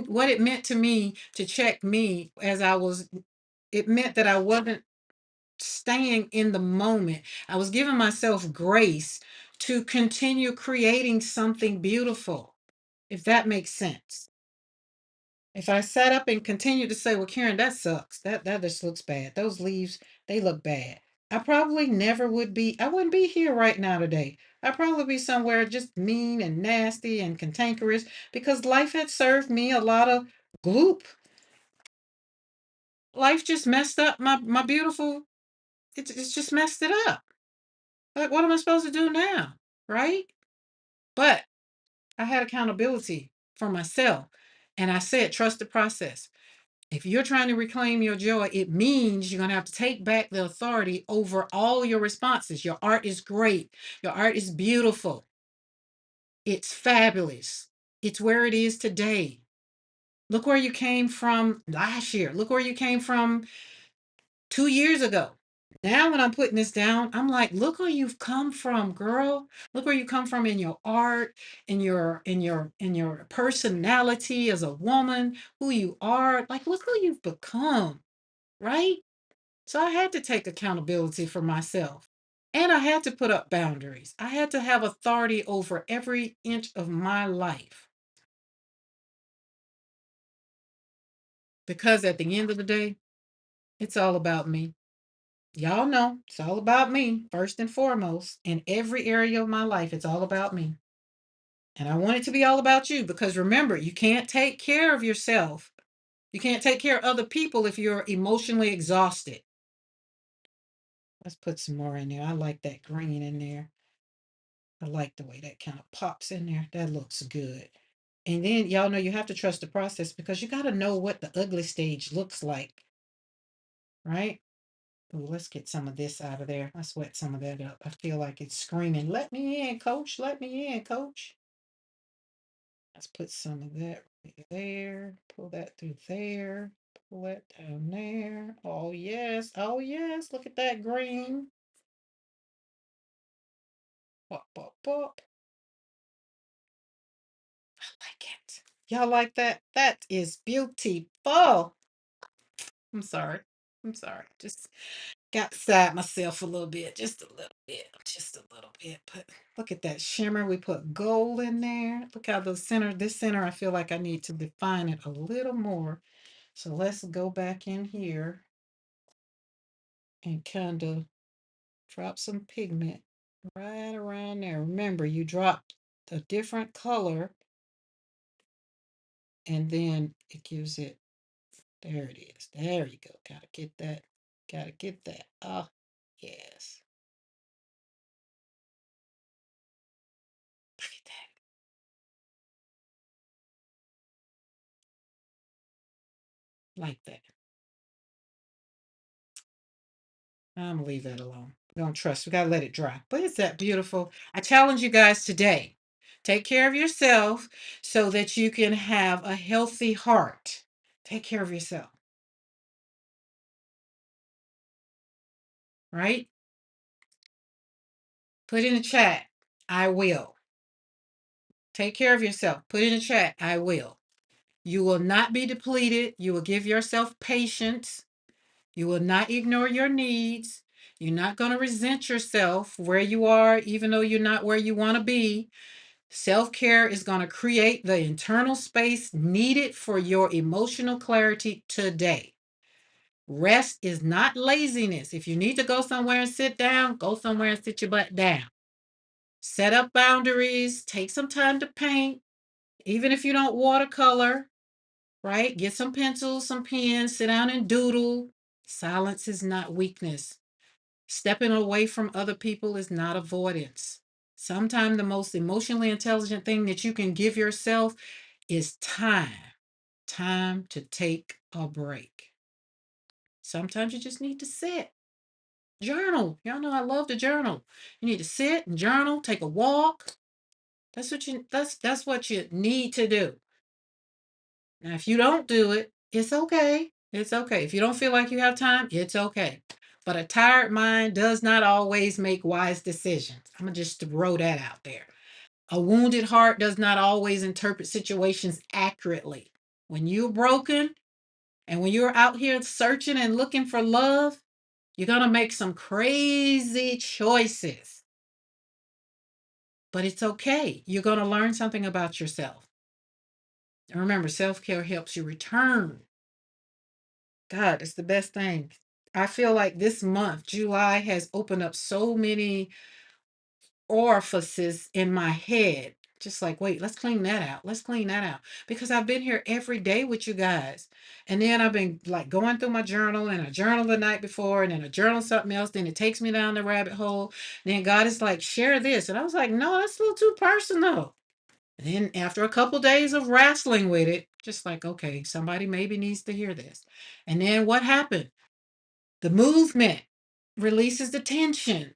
S1: what it meant to me to check me as it meant that I wasn't staying in the moment. I was giving myself grace to continue creating something beautiful, if that makes sense. If I sat up and continued to say, well, Karen, that sucks. That just looks bad. Those leaves, they look bad. I probably never would be, I wouldn't be here right now today. I'd probably be somewhere just mean and nasty and cantankerous because life had served me a lot of gloop. Life just messed up my beautiful, it's just messed it up. Like, what am I supposed to do now? Right? But I had accountability for myself. And I said, trust the process. If you're trying to reclaim your joy, it means you're going to have to take back the authority over all your responses. Your art is great. Your art is beautiful. It's fabulous. It's where it is today. Look where you came from last year. Look where you came from 2 years ago. Now, when I'm putting this down, I'm like, look where you've come from, girl. Look where you come from in your art, in your personality as a woman, who you are. Like, look who you've become, right? So I had to take accountability for myself. And I had to put up boundaries. I had to have authority over every inch of my life. Because at the end of the day, it's all about me. Y'all know it's all about me, first and foremost. In every area of my life, it's all about me. And I want it to be all about you because remember, you can't take care of yourself. You can't take care of other people if you're emotionally exhausted. Let's put some more in there. I like that green in there. I like the way that kind of pops in there. That looks good. And then y'all know you have to trust the process because you got to know what the ugly stage looks like, right? Ooh, let's get some of this out of there. Let's wet some of that up. I feel like it's screaming, let me in, coach. Let me in, coach. Let's put some of that right there. Pull that through there. Pull that down there. Oh, yes. Oh, yes. Look at that green. Pop, pop, pop. I like it. Y'all like that? That is beautiful. I'm sorry. I'm sorry. Just got beside myself a little bit. Just a little bit. Just a little bit. But look at that shimmer. We put gold in there. Look how this center, I feel like I need to define it a little more. So let's go back in here and kind of drop some pigment right around there. Remember, you dropped a different color and then it gives it, there it is. There you go. Gotta get that. Gotta get that. Oh, yes. Look at that. Like that. I'm gonna leave that alone. We don't trust. We gotta let it dry. But it's that beautiful. I challenge you guys today. Take care of yourself so that you can have a healthy heart. Take care of yourself, right? Put in the chat, I will. Take care of yourself. Put in the chat, I will. You will not be depleted. You will give yourself patience. You will not ignore your needs. You're not going to resent yourself where you are, even though you're not where you want to be. Self care is going to create the internal space needed for your emotional clarity today. Rest is not laziness. If you need to go somewhere and sit down, go somewhere and sit your butt down. Set up boundaries, take some time to paint, even if you don't watercolor, right? Get some pencils, some pens, sit down and doodle. Silence is not weakness. Stepping away from other people is not avoidance. Sometimes the most emotionally intelligent thing that you can give yourself is time. Time to take a break. Sometimes you just need to sit. Journal. Y'all know I love to journal. You need to sit and journal, take a walk. That's what you need to do. Now, if you don't do it, it's okay. It's okay. If you don't feel like you have time, it's okay. But a tired mind does not always make wise decisions. I'm going to just throw that out there. A wounded heart does not always interpret situations accurately. When you're broken and when you're out here searching and looking for love, you're going to make some crazy choices. But it's okay. You're going to learn something about yourself. And remember, self-care helps you return. God, it's the best thing. I feel like this month, July, has opened up so many orifices in my head. Just like, wait, let's clean that out. Let's clean that out. Because I've been here every day with you guys. And then I've been like going through my journal and a journal the night before and then a journal something else. Then it takes me down the rabbit hole. Then God is like, share this. And I was like, no, that's a little too personal. And then after a couple days of wrestling with it, just like, okay, somebody maybe needs to hear this. And then what happened? The movement releases the tension.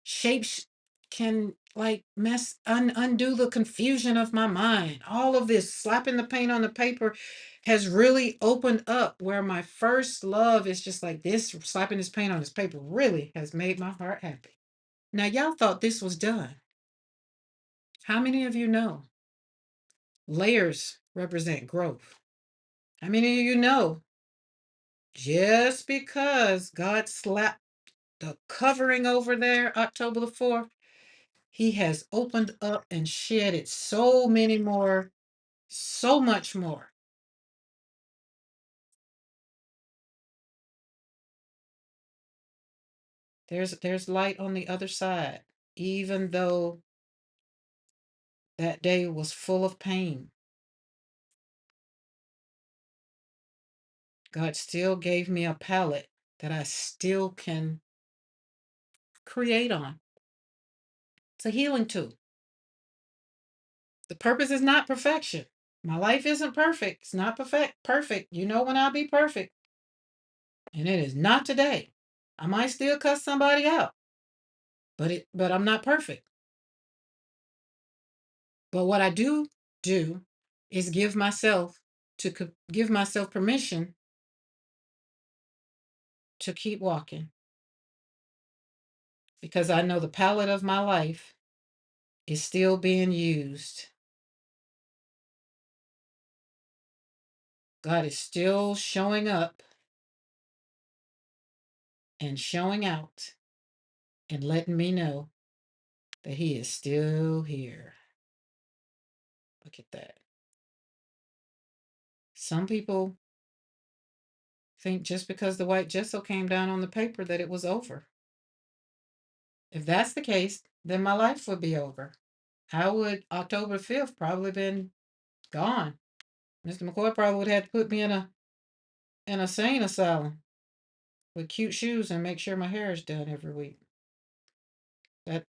S1: Shapes can like undo the confusion of my mind. All of this slapping the paint on the paper has really opened up where my first love is just like this, slapping this paint on this paper really has made my heart happy. Now, y'all thought this was done. How many of you know layers represent growth? How many of you know just because God slapped the covering over there October the 4th, he has opened up and shedded so many more, so much more. There's light on the other side, even though that day was full of pain. God still gave me a palette that I still can create on. It's a healing tool. The purpose is not perfection. My life isn't perfect. It's not perfect. You know when I'll be perfect. And it is not today. I might still cuss somebody out, but I'm not perfect. But what I do is give myself permission to keep walking because I know the palette of my life is still being used. God is still showing up and showing out and letting me know that he is still here. Look at that. Some people think just because the white gesso came down on the paper that it was over. If that's the case, then my life would be over. How would October 5th probably been gone? Mr. McCoy probably would have to put me in a sane asylum with cute shoes and make sure my hair is done every week.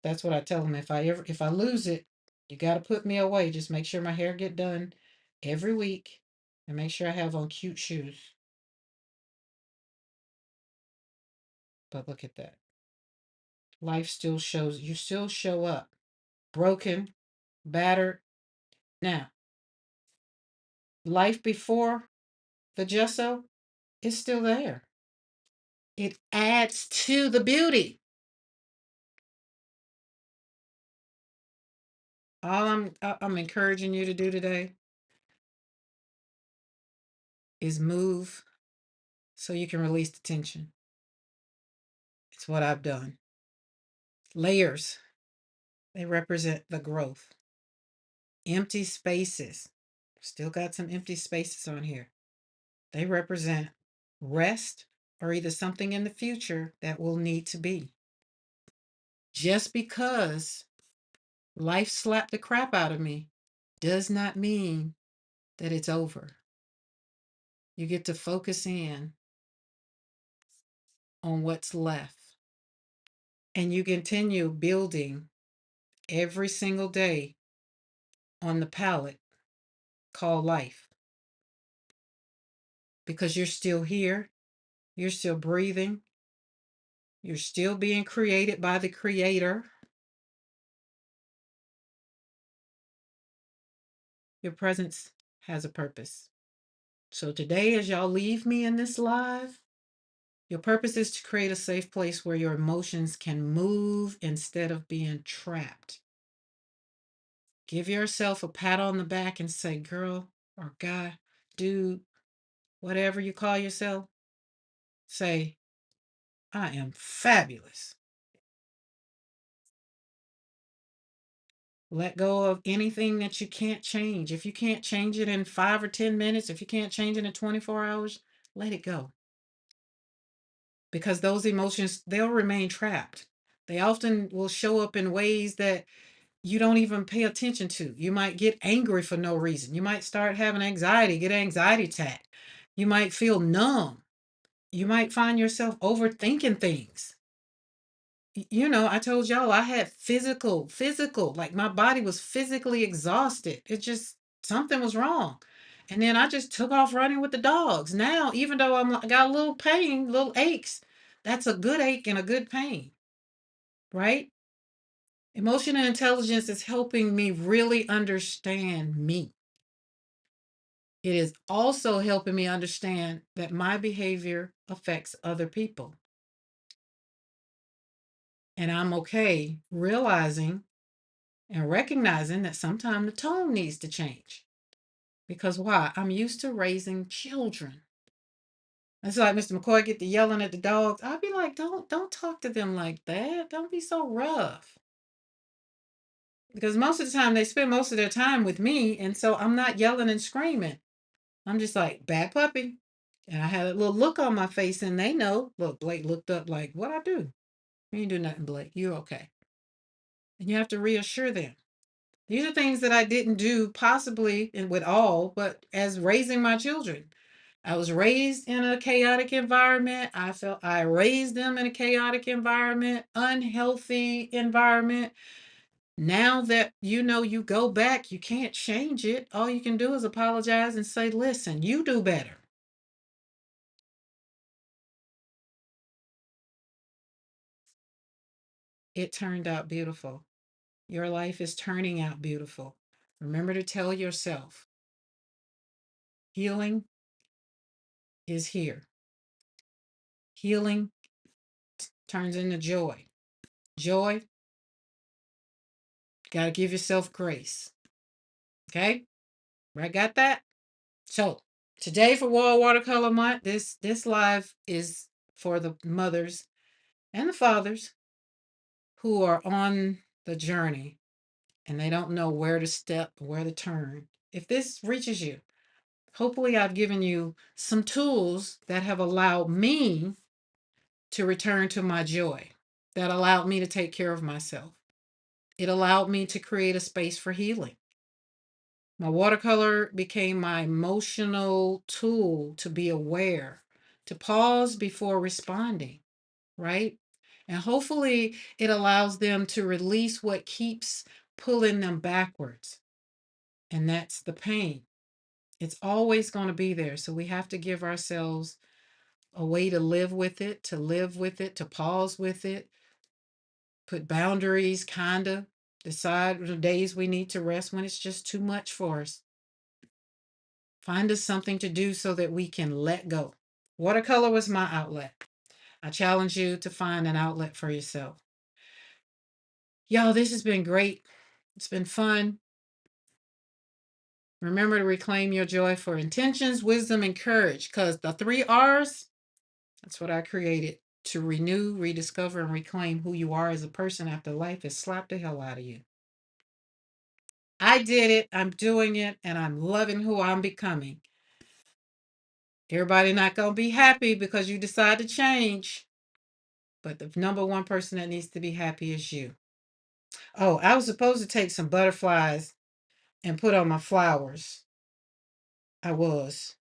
S1: That's what I tell him. If I lose it, you got to put me away. Just make sure my hair get done every week and make sure I have on cute shoes. But look at that. Life still shows, you still show up broken, battered. Now, life before the gesso is still there. It adds to the beauty. All I'm encouraging you to do today is move so you can release the tension. It's what I've done. Layers, they represent the growth. Empty spaces, still got some empty spaces on here. They represent rest or either something in the future that will need to be. Just because life slapped the crap out of me does not mean that it's over. You get to focus in on what's left and you continue building every single day on the palette called life because you're still here, you're still breathing, you're still being created by the creator. Your presence has a purpose. So today, as y'all leave me in this live, Your purpose is to create a safe place where your emotions can move instead of being trapped. Give yourself a pat on the back and say, girl or guy, dude, whatever you call yourself, say, I am fabulous. Let go of anything that you can't change. If you can't change it in 5 or 10 minutes, if you can't change it in 24 hours, let it go. Because those emotions, they'll remain trapped. They often will show up in ways that you don't even pay attention to. You might get angry for no reason. You might start having anxiety, get an anxiety attack. You might feel numb. You might find yourself overthinking things. You know, I told y'all I had physical, like my body was physically exhausted. It just, something was wrong. And then I just took off running with the dogs. Now, even though I got a little pain, little aches, that's a good ache and a good pain, right? Emotional intelligence is helping me really understand me. It is also helping me understand that my behavior affects other people. And I'm okay realizing and recognizing that sometimes the tone needs to change. Because why? I'm used to raising children. That's like Mr. McCoy get to yelling at the dogs. I'd be like, don't talk to them like that. Don't be so rough. Because most of the time they spend most of their time with me, and so I'm not yelling and screaming. I'm just like, bad puppy. And I had a little look on my face, and they know. Look, Blake looked up like, what I do? You ain't do nothing, Blake. You're okay. And you have to reassure them. These are things that I didn't do possibly and with all, but as raising my children. I was raised in a chaotic environment. I felt I raised them in a chaotic environment, unhealthy environment. Now that you know you go back, you can't change it. All you can do is apologize and say, listen, you do better. It turned out beautiful. Your life is turning out beautiful. Remember to tell yourself, healing is here. Healing turns into joy. Joy, got to give yourself grace. Okay? I got that? So, today for World Watercolor Month, this live is for the mothers and the fathers who are on the journey and they don't know where to step, where to turn. If this reaches you, hopefully I've given you some tools that have allowed me to return to my joy, that allowed me to take care of myself. It allowed me to create a space for healing. My watercolor became my emotional tool to be aware, to pause before responding, right? And hopefully it allows them to release what keeps pulling them backwards. And that's the pain. It's always going to be there. So we have to give ourselves a way to live with it, to live with it, to pause with it, put boundaries, kind of decide the days we need to rest when it's just too much for us. Find us something to do so that we can let go. Watercolor was my outlet. I challenge you to find an outlet for yourself. Y'all, this has been great. It's been fun. Remember to reclaim your joy for intentions, wisdom, and courage, because the 3 R's, that's what I created to renew, rediscover, and reclaim who you are as a person after life has slapped the hell out of you. I did it. I'm doing it, and I'm loving who I'm becoming. Everybody not going to be happy because you decide to change. But the number one person that needs to be happy is you. Oh, I was supposed to take some butterflies and put on my flowers. I was.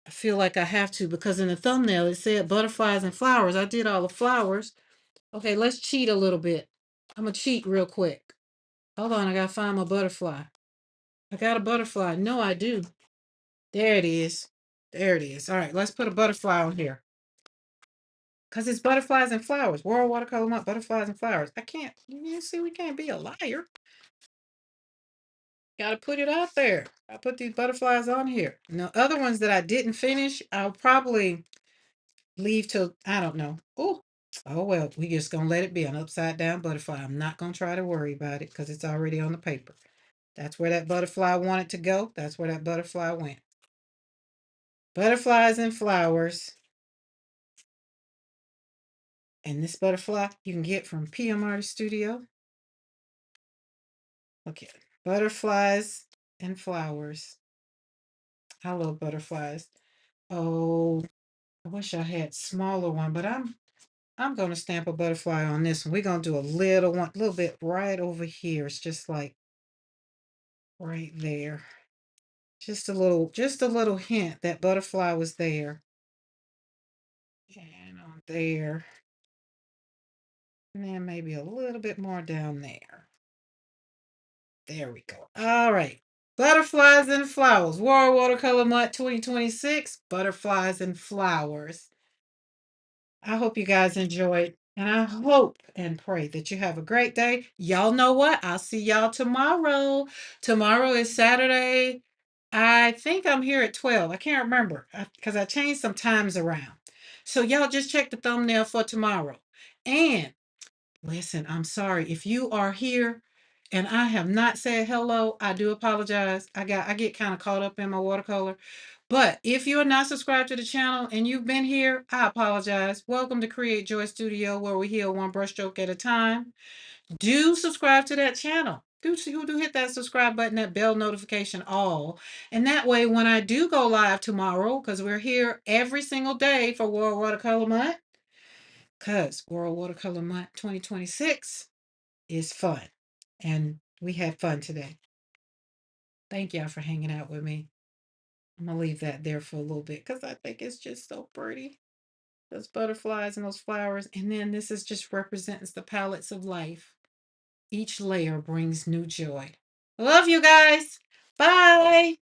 S1: I feel like I have to because in the thumbnail it said butterflies and flowers. I did all the flowers. Okay, let's cheat a little bit. I'm going to cheat real quick. Hold on, I got to find my butterfly. I got a butterfly. No, I do. There it is. There it is. All right, let's put a butterfly on here. Because it's butterflies and flowers. World Watercolor Month, butterflies and flowers. I can't, you see, we can't be a liar. Got to put it out there. I put these butterflies on here. Now, other ones that I didn't finish, I'll probably leave till, I don't know. Oh well, we just gonna let it be an upside down butterfly. I'm not gonna try to worry about it because it's already on the paper. That's where that butterfly wanted to go. That's where that butterfly went. Butterflies and flowers. And this butterfly you can get from PM Artist Studio. Okay. Butterflies and flowers. I love butterflies. Oh, I wish I had smaller one, but I'm gonna stamp a butterfly on this one. We're gonna do a little one, little bit right over here. It's just like right there. Just a little hint that butterfly was there. And on there. And then maybe a little bit more down there. There we go. All right. Butterflies and flowers. World Watercolor Month 2026. Butterflies and flowers. I hope you guys enjoyed. And I hope and pray that you have a great day. Y'all know what? I'll see y'all tomorrow. Tomorrow is Saturday. I think I'm here at 12. I can't remember because I changed some times around. So y'all just check the thumbnail for tomorrow. And listen, I'm sorry. If you are here and I have not said hello, I do apologize. I get kind of caught up in my watercolor. But if you're not subscribed to the channel and you've been here, I apologize. Welcome to Create Joy Studio, where we heal one brushstroke at a time. Do subscribe to that channel. Do hit that subscribe button, that bell notification all. And that way, when I do go live tomorrow, because we're here every single day for World Watercolor Month, because World Watercolor Month 2026 is fun. And we had fun today. Thank y'all for hanging out with me. I'm going to leave that there for a little bit because I think it's just so pretty. Those butterflies and those flowers. And then this is just represents the palettes of life. Each layer brings new joy. Love you guys. Bye.